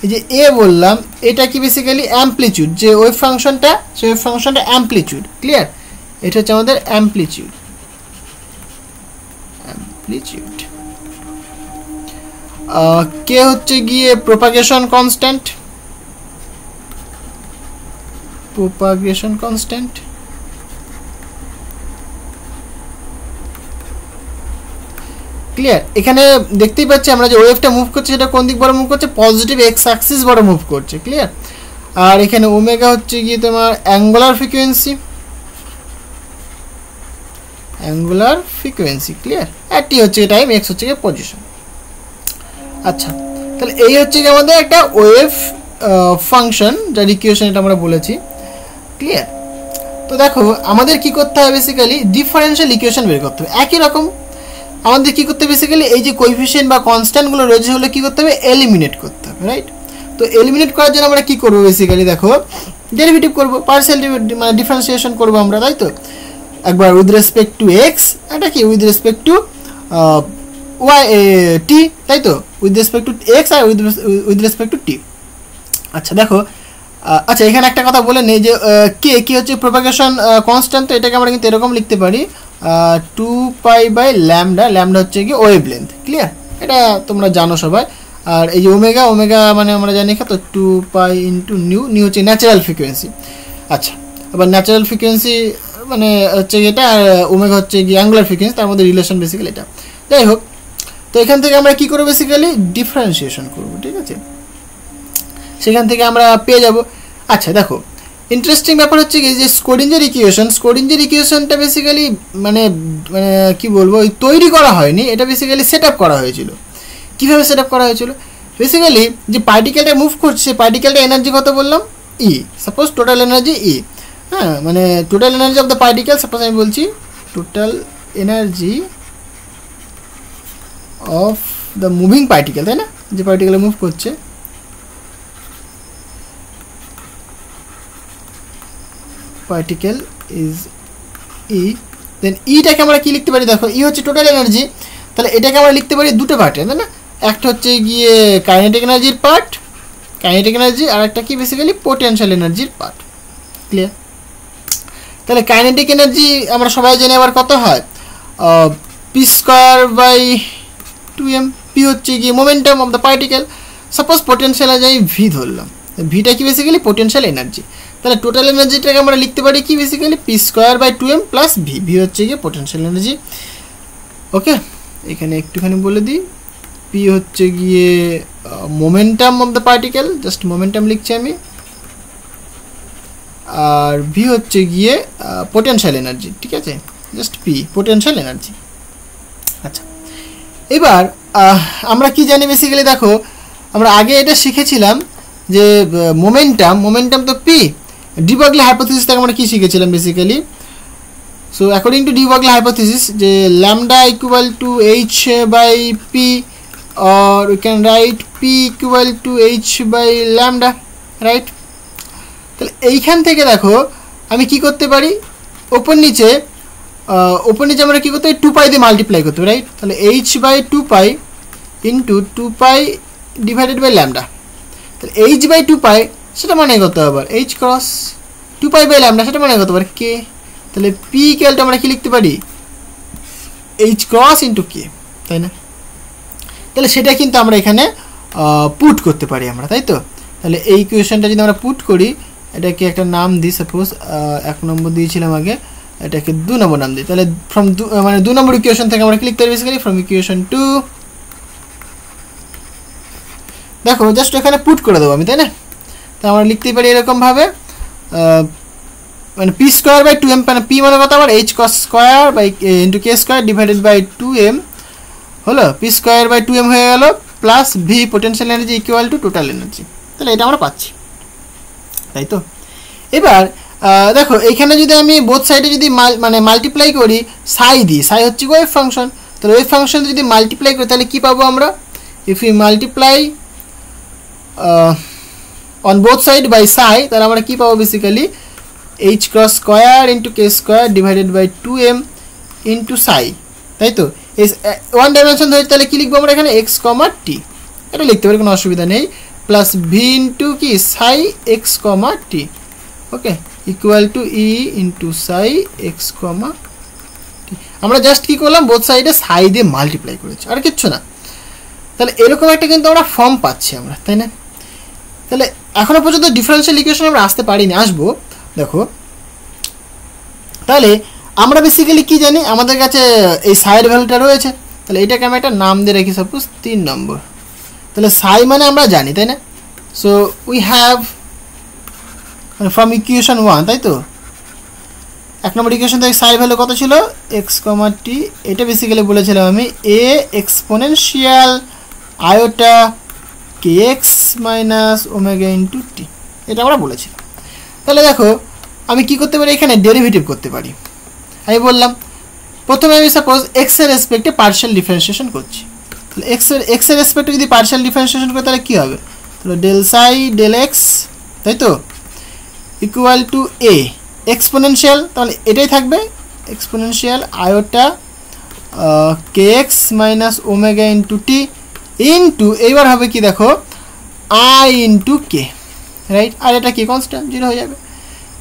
এই যে এ বললাম এটা কি বেসিক্যালি অ্যাম্পলিটিউড, যে ওয়েভ ফাংশনটা সেই ওয়েভ ফাংশনটা অ্যাম্পলিটিউড। ক্লিয়ার? এটা হচ্ছে আমাদের অ্যাম্পলিটিউড। কে হচ্ছে গিয়ে প্রোপাগেশন কনস্ট্যান্ট, ক্লিয়ার? এখানে দেখতেই পাচ্ছি আমরা যে ওয়েভটা মুভ করছে সেটা কোন দিক বড় মুভ করছে, পজিটিভ এক্স অ্যাক্সিস বড় মুভ করছে। ক্লিয়ার? আর এখানে ওমেগা হচ্ছে গিয়ে তোমার অ্যাঙ্গুলার ফ্রিকোয়েন্সি। ক্লিয়ার? আর টি হচ্ছে টাইম, এক্স হচ্ছে গিয়ে পজিশন। আচ্ছা, তাহলে এই হচ্ছে গিয়ে আমাদের একটা ওয়েভ ফাংশন, যার ইকুয়েশন এটা আমরা বলেছি। ক্লিয়ার? তো দেখো আমাদের কি করতে হবে, বেসিক্যালি ডিফারেনশিয়াল ইকুয়েশন বের করতে হবে। একই রকম আমাদের কি করতে হবে, বেসিক্যালি এই যে কোএফিসিয়েন্ট বা কনস্ট্যান্টগুলো রয়েছে হলে কি করতে হবে, এলিমিনেট করতে হবে। রাইট? তো এলিমিনেট করার জন্য আমরা কি করব, বেসিক্যালি দেখো ডেরিভেটিভ করব, পার্শিয়াল ডেরিভেটিভ মানে ডিফারেন্সিয়েশন করব আমরা। তাই তো একবার উইথ রেসপেক্ট টু এক্স, এটা কি with respect to Y T, তাই তো উইথ রেসপেক্ট টু এক্স আর উইথ রেসপেক্ট টু টি। আচ্ছা দেখো, আচ্ছা এখানে একটা কথা বলে নেই যে কে কি হচ্ছে প্রোপাগেশন কনস্ট্যান্ট, তো এটাকে আমরা কিন্তু এরকম লিখতে পারি 2π/ল্যামডা। ল্যামডা হচ্ছে কি ওয়েভ লেন্থ। ক্লিয়ার? এটা তোমরা জানো সবাই। আর এই যে ওমেগা মানে আমরা জানি তো 2π ইন্টু নিউ হচ্ছে ন্যাচারাল ফ্রিকোয়েন্সি। আচ্ছা, আবার ন্যাচারাল ফ্রিকোয়েন্সি মানে হচ্ছে এটা, আর ওমেগা হচ্ছে কি অ্যাঙ্গুলার ফ্রিকোয়েন্সি, তার মধ্যে রিলেশন বেসিক্যালি এটা। যাই হোক, তো এখান থেকে আমরা কি করবো, বেসিক্যালি ডিফারেন্সিয়েশন করবো। ঠিক আছে? সেখান থেকে আমরা পেয়ে যাব। আচ্ছা দেখো, ইন্টারেস্টিং ব্যাপার হচ্ছে কি যে স্ক্রোডিঞ্জার ইকুয়েশনটা বেসিক্যালি মানে মানে কি বলবো, তৈরি করা হয়নি, এটা বেসিক্যালি সেট আপ করা হয়েছিল। কীভাবে সেট আপ করা হয়েছিল, বেসিক্যালি যে পার্টিকেলটা মুভ করছে, পার্টিকেলটা এনার্জি কত বললাম, ই, সাপোজ টোটাল এনার্জি ই। হ্যাঁ, মানে total energy of the particle, suppose আমি বলছি total energy of the moving particle, তাই না, যে পার্টিকেলে মুভ করছে, পার্টিকেল ইজ ই। দেন ইটাকে আমরা কি লিখতে পারি, দেখো ই হচ্ছে টোটাল এনার্জি, তাহলে এটাকে আমরা লিখতে পারি দুটো পার্টে, তাই না? একটা হচ্ছে গিয়ে কাইনেটিক এনার্জির পার্ট, কাইনেটিক এনার্জি, আর একটা কি বেসিক্যালি পোটেনশিয়াল এনার্জির পার্ট। ক্লিয়ার? তাহলে কাইনেটিক এনার্জি আমরা সবাই জানি আবার কত হয়, p²/2m। পি হচ্ছে গিয়ে momentum of the particle. Suppose potential energy আমি ভি ধরলাম, ভিটা কি বেসিক্যালি পোটেনশিয়াল এনার্জি। তাহলে টোটাল এনার্জিটাকে আমরা লিখতে পারি কি basically p² plus V. V হচ্ছে গিয়ে পোটেনশিয়াল এনার্জি। ওকে, এখানে একটুখানি বলে দিই, পি হচ্ছে গিয়ে momentum of the particle, just momentum লিখছি আমি, আর ভি হচ্ছে গিয়ে পোটেনশিয়াল এনার্জি। ঠিক আছে, জাস্ট পি পোটেনশিয়াল এনার্জি। আচ্ছা, এবার আমরা কি জানি, বেসিক্যালি দেখো আমরা আগে এটা শিখেছিলাম যে মোমেন্টাম তো পি, ডি ব্রগলি হাইপোথিসিস থেকে আমরা কি শিখেছিলাম basically. So according to de Broglie hypothesis যে lambda equal to h/p, or we can write p equal to h/λ, right? তাহলে এইখান থেকে দেখো আমি কি করতে পারি, ওপর নিচে আমরা কি করতে পারি, 2π দিয়ে মাল্টিপ্লাই করতে পারি, রাইট? তাহলে h/2π into 2π divided by lambda. তাহলে h/2π সেটা মানে কত আবার, h ক্রস 2π/λ, সেটা মানে কত আবার কে। তাহলে p ইকুয়াল টু আমরা কি লিখতে পারি, h ক্রস ইন্টু কে, তাই না? তাহলে সেটা কিন্তু আমরা এখানে পুট করতে পারি আমরা, তাই তো? তাহলে এই ইকুয়েশনটা যদি আমরা পুট করি, এটাকে একটা নাম দিই, সাপোজ 1 নম্বর দিয়েছিলাম আগে, এটাকে 2 নম্বর নাম দিই। তাহলে ফ্রম মানে 2 নম্বর ইকুয়েশন থেকে আমরা কি লিখতে পারি, বেসিক্যালি ফ্রম ইকুয়েশন 2, দেখো জাস্ট এখানে পুট করে দেবো আমি, তাই না? তো আমরা লিখতেই পারি এরকমভাবে, মানে p²/2m, মানে p মানে কত আবার h cos square by into k square divided by 2m, হলো p²/2m হয়ে গেল, plus v potential energy equal to total energy. তাহলে এটা আমরা পাচ্ছি, তাই তো? এবার দেখো এইখানে যদি আমি বোথ সাইডে যদি মানে মাল্টিপ্লাই করি, সাই দিই, সাই হচ্ছে ওয়েভ ফাংশন, তাহলে ওয়েভ ফাংশন যদি মাল্টিপ্লাই করি তাহলে কি পাবো আমরা, if you multiply on both side by psi, তাহলে আমরা কি পাবো basically h cross square into k square divided by 2m into psi, তাই তো? এই ওয়ান ডাইমেনশন ধরে তাহলে কি লিখবো আমরা এখানে, x, t, এটা লিখতে পারি, কোনো অসুবিধা নেই, প্লাস ভি ইন্টু কি সাই x, t, okay, equal to E into Sai x, t। আমরা জাস্ট কি করলাম, বোথ সাইডে সাই দিয়ে মাল্টিপ্লাই করেছি, আর কিচ্ছু না। তাহলে এরকম একটা কিন্তু আমরা ফর্ম পাচ্ছি আমরা, তাই না? তাহলে এখনো পর্যন্ত ডিফারেন্সিয়াল ইকুয়েশন আমরা আসতে পারিনি, আসবো। দেখো তাহলে আমরা বেসিক্যালি কি জানি, আমাদের কাছে এই সাইড ভ্যালুটা রয়েছে, তাহলে এটাকে আমি একটা নাম দিয়ে রাখি সাপোজ 3 নম্বর। তাহলে সাই মানে আমরা জানি তাই না, so we have from equation 1 তাই তো 1 নম্বর ইকুয়েশন থেকে সাই ভ্যালু কত ছিল x, t, এটা বেসিক্যালি বলেছিলাম আমি a exponential iota kx minus omega into টি, এটা আমরা বলেছিলাম। তাহলে দেখো আমি কি করতে পারি, এখানে ডেরিভেটিভ করতে পারি। আমি বললাম প্রথমে আমি সাপোজ এক্স এর রেসপেক্টে পার্শিয়াল ডিফারেন্সিয়েশন করছি। তাহলে এক্স এর রেসপেক্টে যদি পার্শিয়াল ডিফারেন্সিয়েশন করি তাহলে কী হবে, তাহলে ডেল সাই ডেল এক্স তাই তো ইকুয়াল টু এ এক্সপোনেনশিয়াল, তাহলে এটাই থাকবে এক্সপোনেনশিয়াল আয়োটা কে এক্স মাইনাস ওমেগা ইন্টু টি ইন্টু এইবার হবে কি দেখো আই ইন্টু কে, রাইট, আর এটা কি কনস্ট্যান্ট 0 হয়ে যাবে।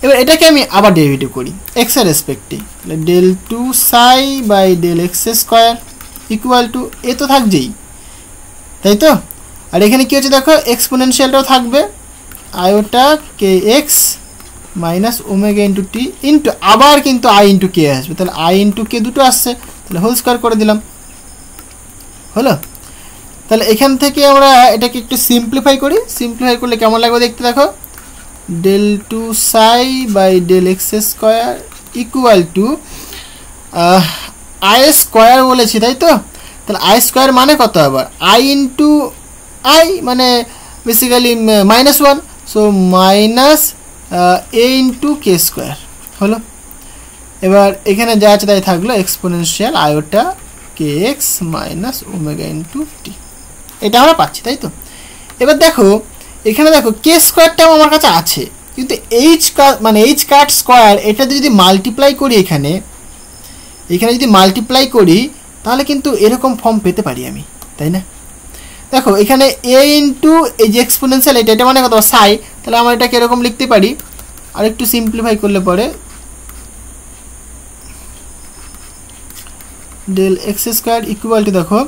এবার এটাকে আমি আবার ডেরিভেটিভ করি এক্স এর রেসপেক্টে, তাহলে del two psi by del x square equal to A তো থাকছেই তাই তো, আর এখানে কী হচ্ছে দেখো এক্সপোনেনশিয়ালটাও থাকবে আয়োটা কে এক্স মাইনাস ওমেগা ইন্টু টি ইন্টু আবার কিন্তু আই ইন্টু কে আসবে, তাহলে আই ইন্টু কে দুটো আসছে, তাহলে হোল স্কোয়ার করে দিলাম হলো। তাহলে এখান থেকে আমরা এটাকে একটু সিম্পলিফাই করি, সিম্পলিফাই করলে কেমন লাগবে দেখতে দেখো del two psi by del x square equal to i square বলেছি তাই তো, তাহলে আই স্কোয়ার মানে কত আবার আই ইন্টু আই মানে basically -1, so minus a into k square হলো। এবার এখানে যা আছে তাই থাকলো এক্সপোনেনশিয়াল আয়োটা কে এক্স মাইনাস ওমেগা ইন্টু টি, এটা আমরা পাচ্ছি তাই তো। এবার দেখো এখানে দেখো কে স্কোয়ারটাও আমার কাছে আছে, কিন্তু এইচ মানে এইচ কাট স্কোয়ার এটা যদি মাল্টিপ্লাই করি এখানে যদি মাল্টিপ্লাই করি তাহলে কিন্তু এরকম ফর্ম পেতে পারি আমি তাই না। দেখো এখানে এ ইন্টু এই যে এক্সপোনেনশিয়াল এটা মানে কত সাই, তাহলে আমরা এটাকে এরকম লিখতে পারি, আর একটু সিম্পলিফাই করলে পরে del x square equal to দেখো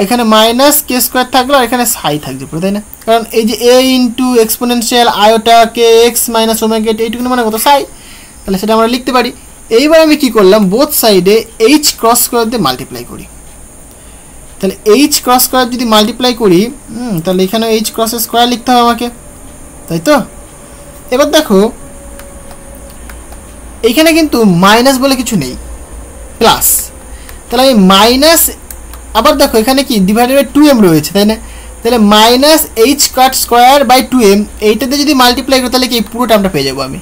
এখানে মাইনাস কে স্কোয়ার থাকলো আর এখানে সাই থাকছে পুরো তাই না, কারণ এই যে এ ইন্টু এক্সপোনেনশিয়াল আয়োটা কে এক্স মাইনাস ওমেগা এইটুকু মানে কত সাই, তাহলে সেটা আমরা লিখতে পারি। এইবার আমি কি করলাম বোথ সাইডে এইচ ক্রস স্কোয়ার দিয়ে মাল্টিপ্লাই করি, তাহলে এইচ ক্রস স্কোয়ার যদি মাল্টিপ্লাই করি তাহলে এখানে এইচ ক্রস স্কোয়ার লিখতে হবে আমাকে তাই তো। এবার দেখো এইখানে কিন্তু মাইনাস বলে কিছু নেই প্লাস, তাহলে আমি মাইনাস আবার দেখো এখানে কি ডিভাইডেড বাই 2m রয়েছে তাই না, তাহলে minus h cut square by 2m এইটাতে যদি মাল্টিপ্লাই করি তাহলে কি পুরো টার্মটা পেয়ে যাবো আমি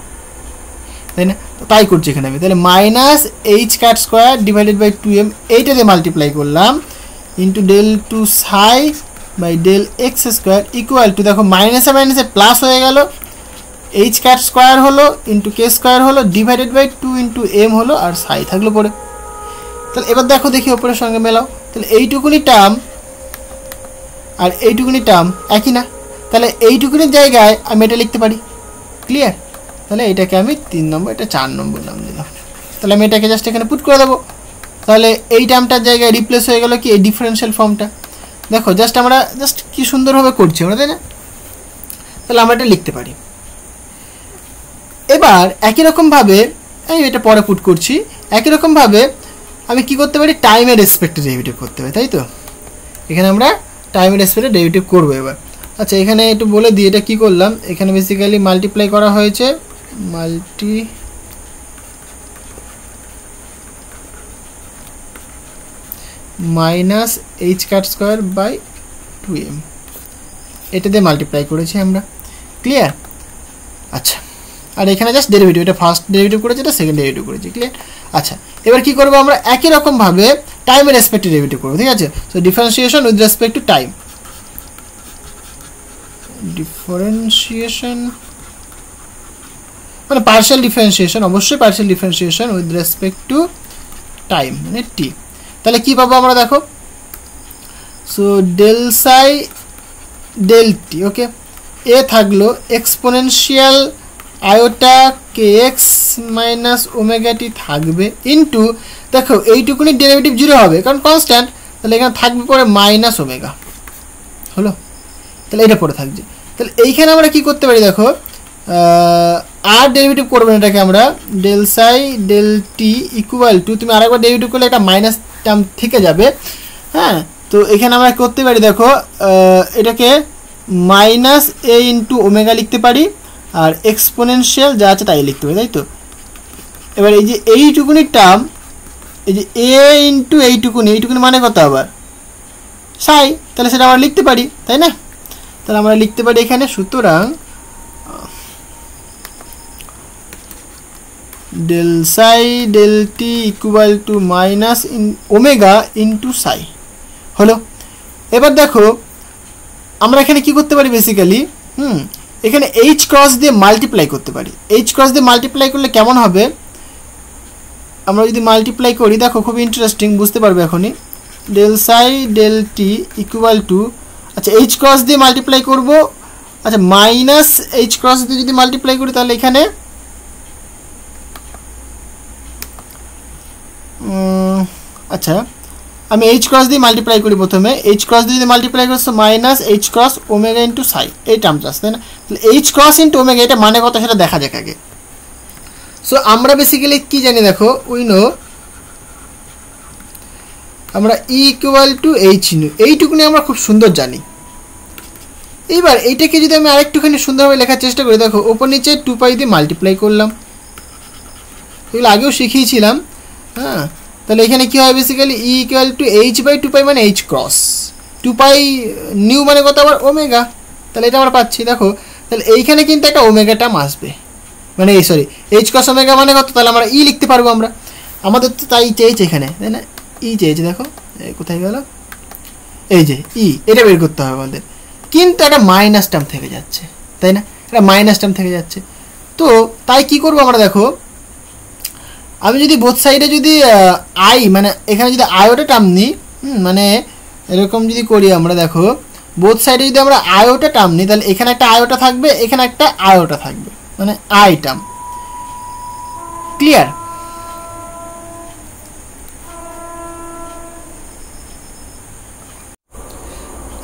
তাই না, তাই করছি এখানে আমি। তাহলে minus h cut square divided by 2m এইটাতে মাল্টিপ্লাই করলাম into del two psi by del x square equal to দেখো মাইনাসে মাইনাসে প্লাস হয়ে গেল, এইচ কাট স্কোয়ার হলো ইন্টু কে স্কোয়ার হলো ডিভাইডেড বাই 2 ইন্টু এম হলো আর সাই থাকলো পরে। তাহলে এবার দেখো দেখি ওপরের সঙ্গে মেলাও, তাহলে এইটুকুনি টার্ম আর এইটুকুনি টার্ম একই না, তাহলে এইটুকুনির জায়গায় আমি এটা লিখতে পারি, ক্লিয়ার। তাহলে এটাকে আমি 3 নম্বর এটা 4 নম্বর নাম দিলাম, তাহলে আমি এটাকে জাস্ট এখানে পুট করে দেবো, তাহলে এই টার্মটার জায়গায় রিপ্লেস হয়ে গেল কি এই ডিফারেন্সিয়াল ফর্মটা। দেখো জাস্ট আমরা কি সুন্দরভাবে করছি আমরা তাই না, তাহলে আমরা এটা লিখতে পারি। এবার একই রকমভাবে আমি এটা পরে পুট করছি, একই রকমভাবে আমি কি করতে পারি টাইমের রেসপেক্টে ডেরিভেটিভ করতে পারি তাই তো, এখানে আমরা টাইমের রেসপেক্টে ডেরিভেটিভ করবো এবার। আচ্ছা এখানে একটু বলে দিই এটা কী করলাম, এখানে বেসিক্যালি মাল্টিপ্লাই করা হয়েছে minus h cut square by 2m এটা দিয়ে মাল্টিপ্লাই করেছি আমরা, ক্লিয়ার। আচ্ছা আর এখানে জাস্ট ডেরিভেটিভ, এটা ফার্স্ট ডেরিভেটিভ করেছি এটা সেকেন্ড ডেরিভেটিভ করেছি, ক্লিয়ার। আচ্ছা এবার কি করবো আমরা একই রকমভাবে টাইমের রেসপেক্টে ডেরিভেটিভ করবো, ঠিক আছে। So differentiation with respect to time, differentiation মানে পার্শিয়াল ডিফারেন্সিয়েশন, অবশ্যই partial differentiation with respect to time মানে টি। তাহলে কী পাবো আমরা দেখো, so del psi del T, okay, A থাকলো এক্সপোনেনশিয়াল আয়োটা কে এক্স মাইনাস ওমেগা টি থাকবে ইন্টু দেখো এইটুকুনি ডেরিভেটিভ 0 হবে কারণ কনস্ট্যান্ট, তাহলে এখানে থাকবে পরে মাইনাস ওমেগা হলো, তাহলে এটা পরে থাকছে। তাহলে এইখানে আমরা কি করতে পারি দেখো আর ডেরিভেটিভ করবো না এটাকে আমরা del psi del t equal two, তুমি আরেকবার ডেরিভেটিভ করলে একটা মাইনাস টার্ম থেকে যাবে, হ্যাঁ, তো এখানে আমরা করতে পারি দেখো এটাকে মাইনাস এ ইন্টু ওমেগা লিখতে পারি, আর এক্সপোনেনশিয়াল যা আছে তাই লিখতে পারি, তাই তো। এবার এই যে এইটুকুনি টার্ম, এই যে এ ইন্টু এইটুকুনি মানে কত আবার সাই, তাহলে সেটা আমরা লিখতে পারি, তাই না। তাহলে আমরা লিখতে পারি এখানে, সুতরাং del psi del t equal to minus omega into psi হলো। এবার দেখো আমরা এখানে কি করতে পারি বেসিক্যালি, এখানে এইচ ক্রস দিয়ে মাল্টিপ্লাই করতে পারি। এইচ ক্রস দিয়ে মাল্টিপ্লাই করলে কেমন হবে, আমরা যদি মাল্টিপ্লাই করি দেখো খুব ইন্টারেস্টিং, বুঝতে পারবে এখনই। Del psi del t equal to, আচ্ছা এইচ ক্রস দিয়ে মাল্টিপ্লাই করব, আচ্ছা মাইনাস এইচ ক্রস দিয়ে যদি মাল্টিপ্লাই করি তাহলে এখানে আচ্ছা আমি এইচ ক্রস দিয়ে মাল্টিপ্লাই করি প্রথমে, এইচ ক্রস দিয়ে যদি মাল্টিপ্লাই করছো minus H cross omega into সাই, এই টার্মটা আসছে, তাই না। তাহলে এইচ ক্রস ইন্টু ওমেগা এটা মানে কত সেটা দেখা যাক আগে। সো আমরা বেসিক্যালি কি জানি দেখো, উই নো আমরা ই ইকুয়াল টু এইচ নিউ, এইটুকুনি আমরা খুব সুন্দর জানি। এইবার এইটাকে যদি আমি আরেকটুখানি সুন্দরভাবে লেখার চেষ্টা করি, দেখো ওপর নিচে 2 পাই দিয়ে মাল্টিপ্লাই করলাম, এগুলো আগেও শিখিয়েছিলাম। হ্যাঁ, তাহলে এখানে কী হয় basically e equal to H by 2 pi মানে এইচ ক্রস 2 পাই নিউ মানে কত আবার ওমেগা, তাহলে এটা আমরা পাচ্ছি। দেখো তাহলে এইখানে কিন্তু একটা ওমেগা টার্ম আসবে, মানে এই সরি এইচ ক্রস ওমেগা মানে কত, তাহলে আমরা ই লিখতে পারবো আমরা, আমাদের তো তাই চেয়েছে এখানে, তাই না। ই চেয়েছে, দেখো কোথায় গেল, এই যে ই, এটা বের করতে হবে আমাদের, কিন্তু একটা মাইনাস টার্ম থেকে যাচ্ছে, তাই না, একটা মাইনাস টার্ম থেকে যাচ্ছে। তো তাই কি করবো আমরা, দেখো আমি যদি বোথ সাইডে যদি আই মানে এখানে যদি আয়োটা টার্ম নিই, মানে এরকম যদি করি আমরা, দেখো বোথ সাইডে যদি আমরা আয়োটা টার্ম নিই তাহলে এখানে একটা আয়োটা থাকবে, এখানে একটা আয়োটা থাকবে, মানে আই টার্ম। ক্লিয়ার?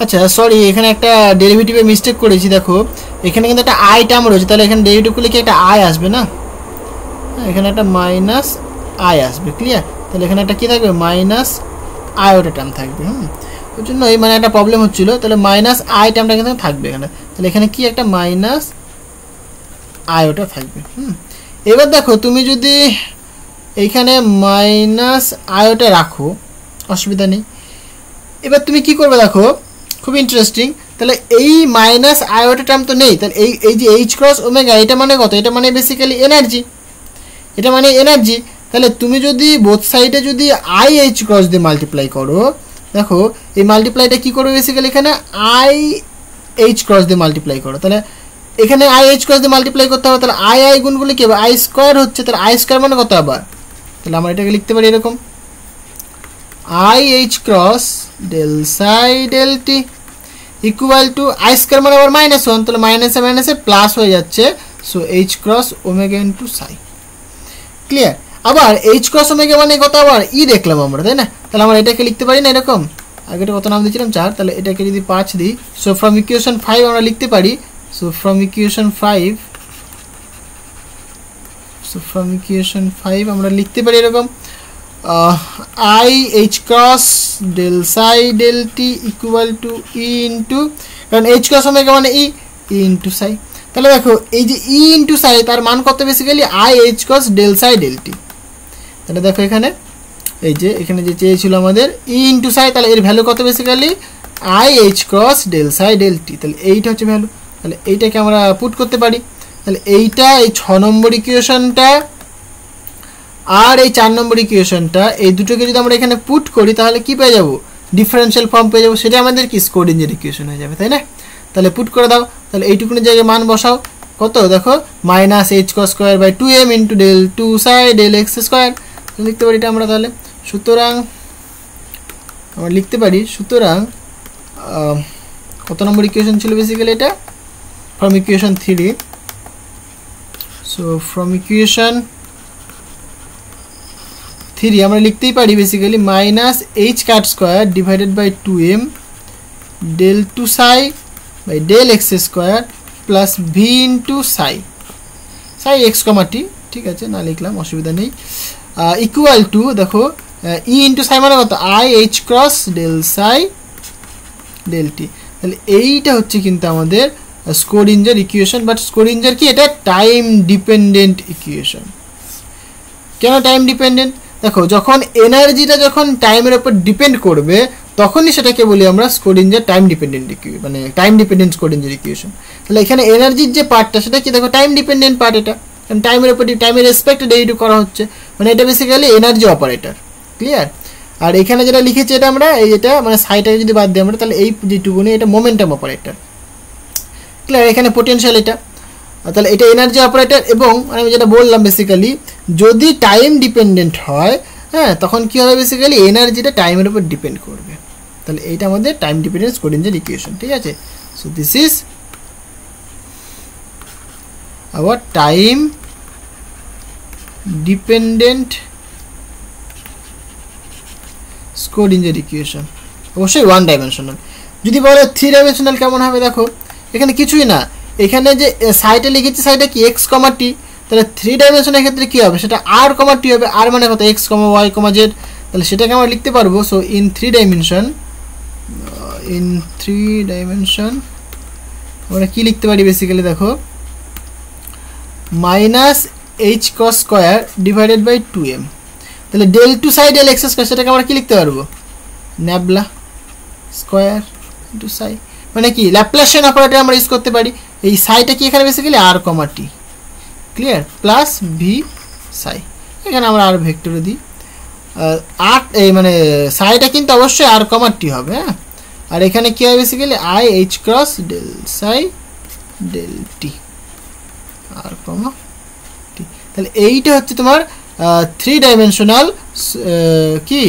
আচ্ছা সরি, এখানে একটা ডেরিভেটিভে মিস্টেক করেছি, দেখো এখানে কিন্তু একটা আই টার্ম রয়েছে, তাহলে এখানে ডেরিভেটিভ করলে কি একটা আই আসবে না, এখানে একটা মাইনাস আই আসবে। ক্লিয়ার? তাহলে এখানে একটা কী থাকবে, মাইনাস আয়োটা টার্ম থাকবে। ওই জন্য এই মানে একটা প্রবলেম হচ্ছিল, তাহলে মাইনাস আই টার্মটা কিন্তু থাকবে এখানে, তাহলে এখানে কি একটা মাইনাস আয়োটা থাকবে। এবার দেখো তুমি যদি এইখানে মাইনাস আয়োটা রাখো অসুবিধা নেই। এবার তুমি কি করবে দেখো, খুব ইন্টারেস্টিং, তাহলে এই মাইনাস আয়োটা টার্ম তো নেই, তাহলে এই যে এইচ ক্রস ওমেগা এটা মানে কত, এটা মানে বেসিক্যালি এনার্জি, এটা মানে এনার্জি। তাহলে তুমি যদি বোথ সাইডে যদি আই এইচ ক্রস দিয়ে মাল্টিপ্লাই করো, দেখো এই মাল্টিপ্লাইটা কী করবে বেসিক্যালি এখানে আই এইচ ক্রস দিয়ে মাল্টিপ্লাই করো, তাহলে এখানে আই এইচ ক্রস দিয়ে মাল্টিপ্লাই করতে হবে, তাহলে আই আই গুণগুলো কী হবে, আই স্কোয়ার হচ্ছে, তাহলে আই স্কোয়ার মানে কত আবার, তাহলে আমরা এটাকে লিখতে পারি এরকম i H cross del psi del t equal to i square মানে আবার -1, তাহলে মাইনাসে মাইনাসে প্লাস হয়ে যাচ্ছে, so h cross omega into psi. Clear? আবার এইচ ক্রস ওমেগা মানে কত আবার ই দেখলাম আমরা, তাই না, তাহলে আমরা এটাকে লিখতে পারি না এরকম, আগেটা কত নাম দিয়েছিলাম 4, তাহলে এটাকে যদি 5 দিই, সো ফ্রম ইকুয়েশন 5 আমরা লিখতে পারি, সো ফ্রম ইকুয়েশন 5 আমরা লিখতে পারি এরকম i H cross del psi del t equal to E into, কারণ এইচ ক্রস ওমেগা মানে ই ইন্টু সাই। তাহলে দেখো এই যে ই ইন্টু সাই তার মান কত basically I H cross del psi del t. তাহলে দেখো এখানে এই যে এখানে যে চেয়েছিল আমাদের ই ইন্টু সাই, তাহলে এর ভ্যালু কত basically I H cross del psi del t, তাহলে এইটা হচ্ছে ভ্যালু। তাহলে এইটাকে আমরা পুট করতে পারি, তাহলে এইটা এই 6 নম্বর ইকুয়েশনটা আর এই 4 নম্বর ইকুয়েশনটা, এই দুটোকে যদি আমরা এখানে পুট করি তাহলে কি পেয়ে যাবো, ডিফারেন্সিয়াল ফর্ম পেয়ে যাবো, সেটা আমাদের কি স্ক্রোডিঞ্জার ইকুয়েশন হয়ে যাবে, তাই না। তাহলে পুট করে দাও, তাহলে এইটুকুনি জায়গায় মান বসাও, কত দেখো minus h cross square by 2m into del 2 psi del x square লিখতে পারি এটা আমরা। তাহলে সুতরাং আমরা লিখতে পারি, সুতরাং কত নম্বর ইকুয়েশন ছিল বেসিক্যালি এটা, from equation 3, so from equation 3 আমরা লিখতেই পারি basically minus h cut square divided by 2m del 2 psi by del x square plus V into psi x comma t, ঠিক আছে না লিখলাম অসুবিধা নেই, ইকুয়াল টু দেখো ই ইন্টু সাই মানে কত i H cross del psi del t. তাহলে এইটা হচ্ছে কিন্তু আমাদের স্ক্রোডিঞ্জার ইকুয়েশন। বাট স্ক্রোডিঞ্জার কি, এটা টাইম ডিপেন্ডেন্ট ইকুয়েশন। কেন টাইম ডিপেন্ডেন্ট? দেখো যখন এনার্জিটা যখন টাইমের উপর ডিপেন্ড করবে তখনই সেটাকে বলি আমরা স্ক্রোডিঞ্জার টাইম ডিপেন্ডেন্ট ইকুয়েশন, মানে টাইম ডিপেন্ডেন্ট স্ক্রোডিঞ্জার ইকুয়েশন। তাহলে এখানে এনার্জির যে পার্টটা সেটা কি, দেখো টাইম ডিপেন্ডেন্ট পার্ট, এটা কারণ টাইমের উপর টাইমের রেসপেক্ট ডেরিভেটিভ করা হচ্ছে, মানে এটা বেসিক্যালি এনার্জি অপারেটর। ক্লিয়ার? আর এখানে যেটা লিখেছি এটা আমরা এই যেটা মানে সাইটাকে যদি বাদ দিই আমরা, তাহলে এই যেটুকুনি এটা মোমেন্টাম অপারেটর। ক্লিয়ার? এখানে পোটেনশিয়াল এটা, তাহলে এটা এনার্জি অপারেটর। এবং আমি যেটা বললাম বেসিক্যালি যদি টাইম ডিপেন্ডেন্ট হয়, হ্যাঁ, তখন কি হবে, বেসিক্যালি এনার্জিটা টাইমের উপর ডিপেন্ড করবে। তাহলে এইটা আমাদের টাইম ডিপেন্ডেন্ট স্ক্রোডিঞ্জার ইকুয়েশন। ঠিক আছে? So this is our time dependent Schrodinger equation. অবশ্যই ওয়ান ডাইমেনশনাল। যদি বলে থ্রি ডাইমেনশনাল কেমন হবে, দেখো এখানে কিছুই না, এখানে যে সাইডে লিখেছি সাইডে কি এক্স কমা টি, তাহলে থ্রি ডাইমেনশনের ক্ষেত্রে কী হবে, সেটা আর কমা টি হবে। আর মানে কত, এক্স কমা ওয়াই কমা জেড। তাহলে সেটাকে আমরা লিখতে পারবো। সো ইন থ্রি ডাইমেনশন আমরা কী লিখতে পারি বেসিক্যালি, দেখো minus h cross square divided by 2m। তাহলে del two psi del x square, সেটাকে আমরা কী লিখতে পারবো, ন্যাবলা স্কোয়ার ইন্টু সাই, মানে কি ল্যাপ্লাসিয়ান অপারেটর আমরা ইউজ করতে পারি। এই সাইটা কি এখানে বেসিক্যালি আর কমা টি। ক্লিয়ার? প্লাস ভি সাই, এখানে আমরা আর ভেক্টরে দিই আর এই মানে সাইটা কিন্তু অবশ্যই আর কমা টি হবে। হ্যাঁ, আর এখানে কী হবে basically I H cross del psi del T R comma T. তাহলে এইটা হচ্ছে তোমার থ্রি ডাইমেনশনাল কি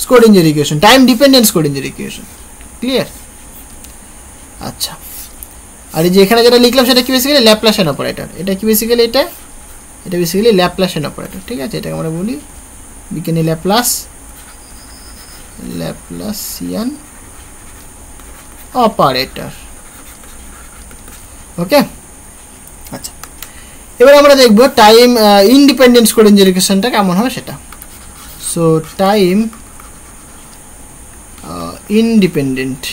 Schrodinger equation, time dependent Schrodinger equation. Clear? আচ্ছা, আর এই যে এখানে যেটা লিখলাম সেটা কি বেসিক্যালি ল্যাপ্লাসিয়ান অপারেটর। এটা কি বেসিক্যালি এটা বেসিক্যালি ল্যাপ্লাসিয়ান অপারেটর। ঠিক আছে? এটাকে আমরা বলি বিজ্ঞানী ল্যাপ্লাসিয়ান অপারেটর। ওকে, আচ্ছা, এবার আমরা দেখব টাইম ইন্ডিপেন্ডেন্ট স্ক্রোডিঞ্জার ইকুয়েশনটা কেমন হবে সেটা। So time independent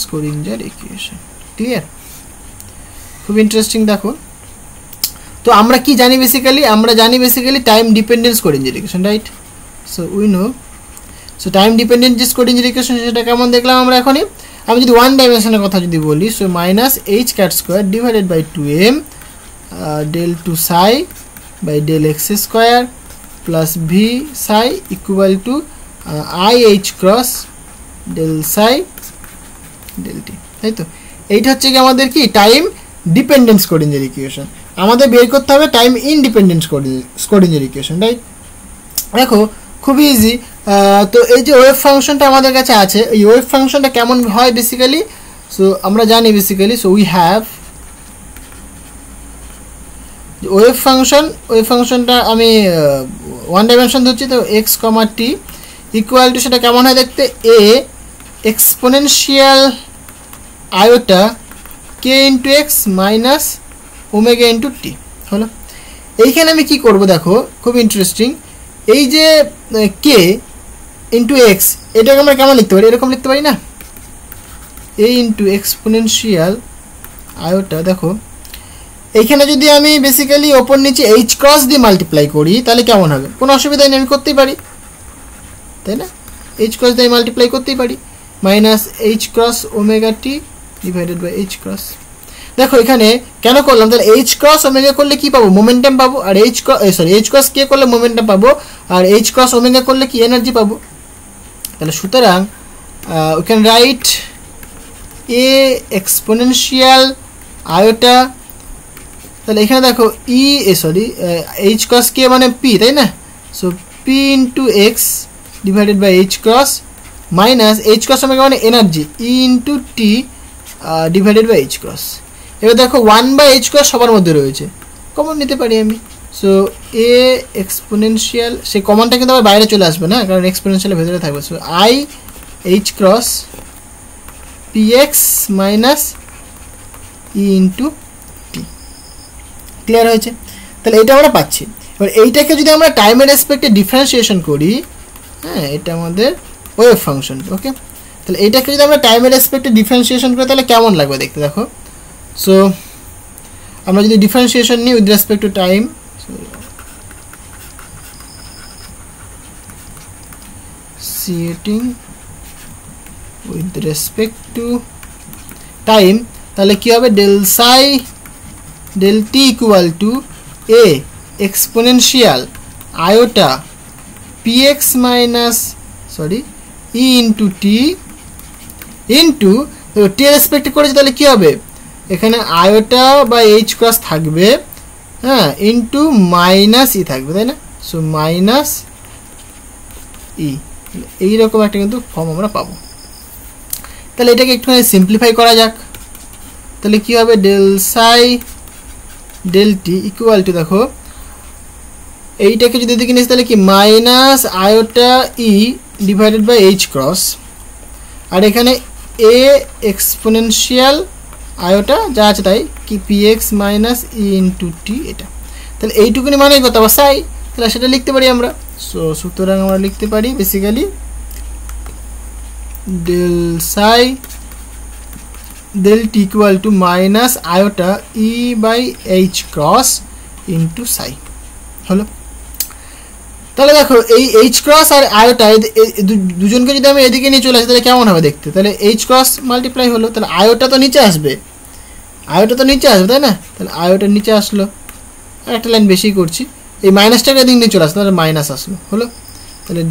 Schrodinger equation. Clear? খুব ইন্টারেস্টিং। দেখো তো আমরা কি জানি বেসিক্যালি, আমরা জানি basically time dependent Schrodinger equation, right? So we know, so time dependent যে স্ক্রোডিঞ্জার ইকুয়েশন সেটা কেমন দেখলাম আমরা এখনই। আমি যদি ওয়ান ডাইমেনশনের কথা যদি বলি, so minus h cut square divided by 2m del two psi by del x square plus V psi equal to i H cross del psi del t. তাই তো? এইটা হচ্ছে কি আমাদের কি টাইম ডিপেন্ডেন্ট স্ক্রোডিঞ্জার ইকুয়েশন। আমাদের বের করতে হবে time independent Schrodinger equation, right? দেখো খুবই ইজি। তো এই যে ওয়েভ ফাংশনটা আমাদের কাছে আছে, এই ওয়েভ ফাংশনটা কেমন হয় বেসিক্যালি, সো আমরা জানি basically, so we have wave ফাংশনটা আমি ওয়ান ডাইমেনশন ধরছি, তো X comma T equal to সেটা কেমন হয় দেখতে, A exponential iota K into X minus omega into T হলো। এইখানে আমি কি করব, দেখো খুব ইন্টারেস্টিং, এই যে কে ইন্টু এক্স এটাকে আমরা কেমন লিখতে পারি, এরকম লিখতে পারি না, এ ইন্টু এক্সপোনেনশিয়াল আয়োটা। দেখো এইখানে যদি আমি বেসিক্যালি ওপর নিচে এইচ ক্রস দিয়ে মাল্টিপ্লাই করি তাহলে কেমন হবে, কোনো অসুবিধা নেই, আমি করতেই পারি, তাই না? এইচ ক্রস দিয়ে মাল্টিপ্লাই করতেই পারি, minus H cross omega t divided by H cross. দেখো এখানে কেন করলাম, তাহলে এইচ ক্রস ওমেগা করলে কি পাবো, মোমেন্টাম পাবো, আর এইচ ক্রস কে করলে মোমেন্টাম পাবো, আর এইচ ক্রস ওমেগা করলে কি এনার্জি পাবো। তাহলে সুতরাং we can write a exponential iota, তাহলে এখানে দেখো এইচ ক্রস কে মানে পি, তাই না? So P into X divided by H cross minus H cross omega মানে energy E into T divided by H cross. এবার দেখো 1/h ক্রস সবার মধ্যে রয়েছে, কমন নিতে পারি আমি। সো এ এক্সপোনেনশিয়াল, সেই কমনটা কিন্তু আবার বাইরে চলে আসবে না, কারণ এক্সপোনেনশিয়ালের ভেতরে থাকবে। So I H cross P x minus E into T. Clear হয়েছে? তাহলে এটা আমরা পাচ্ছি। এবার এইটাকে যদি আমরা টাইমের রেসপেক্টে ডিফারেন্সিয়েশন করি, হ্যাঁ এটা আমাদের ওয়েভ ফাংশন। ওকে, তাহলে এইটাকে যদি আমরা টাইমের রেসপেক্টে ডিফারেন্সিয়েশন করি তাহলে কেমন লাগবে দেখতে, দেখো। সো আমরা যদি ডিফারেন্সিয়েশন নিই with respect to time, with respect to time, তাহলে কি হবে, del t equal two a exponential iota px minus e into T into T respect করেছে, তাহলে কি হবে, এখানে আয়োটা বা এইচ ক্রস থাকবে, হ্যাঁ, ইন্টু মাইনাস ই থাকবে, তাই না? সো মাইনাস ই, এইরকম একটা কিন্তু ফর্ম আমরা পাবো। তাহলে এটাকে একটুখানি সিম্পলিফাই করা যাক। তাহলে কি হবে, del t ইকুয়াল টু, দেখো এইটাকে যদি দেখে নিস তাহলে কি minus iota E divided by H cross, আর এখানে এ এক্সপোনেনশিয়াল আয়োটা যা আছে তাই কি px মাইনাস ই ইন্টু টি, এটা। তাহলে এইটুকুনি মানে কত, আবার সাই, তাহলে সেটা লিখতে পারি আমরা। সো সুতরাং আমরা লিখতে পারি basically del t equal to minus iota E by H cross into psi হলো। তাহলে দেখো এই এইচ ক্রস আর আয়োটা দুজনকে যদি আমি এদিকে নিয়ে চলে আসি তাহলে কেমন হবে দেখতে, তাহলে এইচ ক্রস মাল্টিপ্লাই হলো, তাহলে আয়োটা তো নিচে আসবে, তাই না? তাহলে আয়োটা নিচে আসলো, একটা লাইন বেশি করছি, এই মাইনাসটাকে এদিকে নিয়ে চলে আসলো, তাহলে মাইনাস আসলো, হলো। তাহলে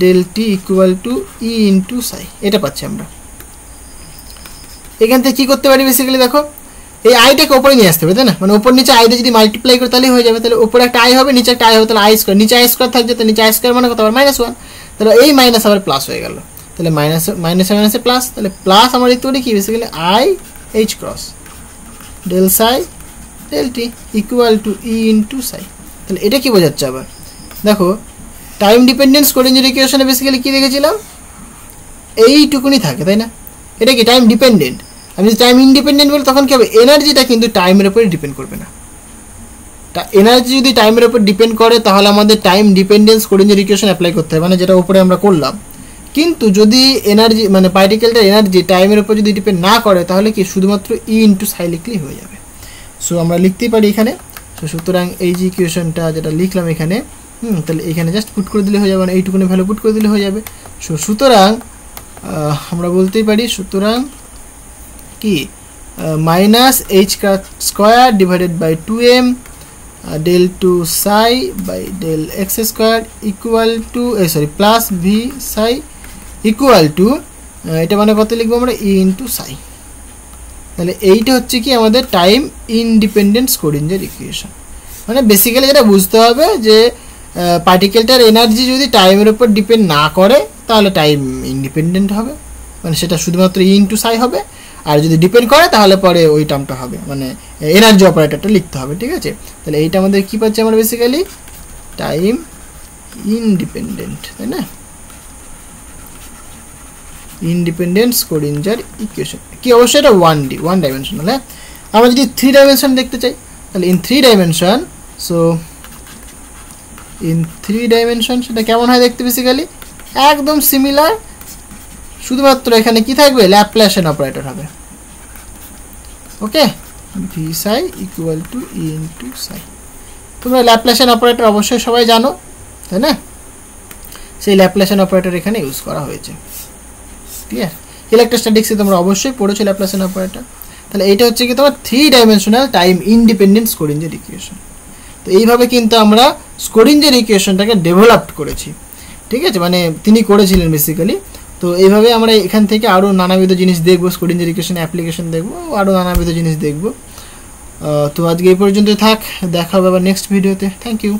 del t equal to E into সাই, এটা পাচ্ছি আমরা। এখান থেকে কী করতে পারি বেসিক্যালি, দেখো এই আইটাকে ওপরে নিয়ে আসতে হবে, তাই না? মানে ওপর নিচে আইতে যদি মাল্টিপ্লাই করে তাহলে হয়ে যাবে, তাহলে ওপরে একটা আই হবে, নিচে একটা আই হবে, তাহলে আই স্কোয়ার, নিচে আই স্কোয়ার থাকছে, তাহলে নিচে আই স্কোয়ার মানে কত, আবার -1, তাহলে এই মাইনাস আবার প্লাস হয়ে গেল, তাহলে মাইনাসে প্লাস, তাহলে প্লাস আমরা লিখতে পারি কি basically I H cross del t equal to E into সাই। তাহলে এটা কি বোঝাচ্ছে আবার, দেখো টাইম ডিপেন্ডেন্স স্ক্রোডিঞ্জার ইকুয়েশনে বেসিক্যালি কি দেখেছিলাম, এইটুকুনি থাকে, তাই না? এটা কি টাইম ডিপেন্ডেন্ট। আমি যদি টাইম ইন্ডিপেন্ডেন্ট বলি তখন কি হবে, এনার্জিটা কিন্তু টাইমের উপরে ডিপেন্ড করবে না। এনার্জি যদি টাইমের উপর ডিপেন্ড করে তাহলে আমাদের time dependence Schrodinger equation apply করতে হবে, মানে যেটা উপরে আমরা করলাম। কিন্তু যদি এনার্জি মানে পার্টিকেলটার এনার্জি টাইমের উপর যদি ডিপেন্ড না করে তাহলে কি শুধুমাত্র ই ইন্টু সাই লিখলেই হয়ে যাবে। সো আমরা লিখতেই পারি এখানে। সো সুতরাং এই যে ইকুয়েশনটা যেটা লিখলাম এখানে, তাহলে এখানে জাস্ট পুট করে দিলে হয়ে যাবে, মানে এইটুকুনি ভ্যালু পুট করে দিলে হয়ে যাবে। সো সুতরাং আমরা বলতেই পারি, সুতরাং কি minus h square divided by 2m del 2 psi by del x square equal to plus V psi equal to, এটা মানে কত লিখবো আমরা, ই ইন্টু সাই। তাহলে এইটা হচ্ছে কি আমাদের টাইম ইন্ডিপেন্ডেন্ট স্ক্রোডিঞ্জার ইকুয়েশন। মানে বেসিক্যালি যেটা বুঝতে হবে যে পার্টিকেলটার এনার্জি যদি টাইমের উপর ডিপেন্ড না করে তাহলে টাইম ইন্ডিপেন্ডেন্ট হবে, মানে সেটা শুধুমাত্র ই ইন্টু সাই হবে। আর যদি ডিপেন্ড করে তাহলে পরে ওই টার্মটা হবে, মানে এনার্জি অপারেটরটা লিখতে হবে, ঠিক আছে? তাহলে এইটা আমাদের কী পাচ্ছি আমরা বেসিক্যালি টাইম ইন্ডিপেন্ডেন্ট, তাই না? ইন্ডিপেন্ডেন্ট স্ক্রোডিঞ্জার ইকুয়েশন কি, অবশ্যই এটা 1D, 1 ডাইমেনশনাল। হ্যাঁ, আমরা যদি 3 ডাইমেনশন দেখতে চাই তাহলে in 3 dimension, so in 3 dimension সেটা কেমন হয় দেখতে, বেসিক্যালি একদম সিমিলার, শুধুমাত্র এখানে কি থাকবে, ল্যাপ্লাসিয়ান অপারেটর হবে। Okay, V psi equal to E into psi. তোমরা ল্যাপ্লাসিয়ান অপারেটর অবশ্যই সবাই জানো, তাই না? সেই ল্যাপ্লাসিয়ান অপারেটর এখানে ইউজ করা হয়েছে। ক্লিয়ার? ইলেকট্রোস্ট্যাটিক্সে তোমরা অবশ্যই পড়েছো ল্যাপ্লাসিয়ান অপারেটর। তাহলে এইটা হচ্ছে কি তোমার 3 dimensional time independent Schrodinger equation. তো এইভাবে কিন্তু আমরা স্ক্রোডিঞ্জার ইকুয়েশনটাকে ডেভেলপড করেছি, ঠিক আছে? মানে তিনি করেছিলেন বেসিক্যালি। তো এইভাবে আমরা এখান থেকে আরও নানাবিধ জিনিস দেখবো, স্ক্রোডিঞ্জার ইকুয়েশন অ্যাপ্লিকেশন দেখবো, আরও নানাবিধ জিনিস দেখবো। তো আজকে এই পর্যন্ত থাক, দেখা হবে আবার নেক্সট ভিডিওতে। Thank you.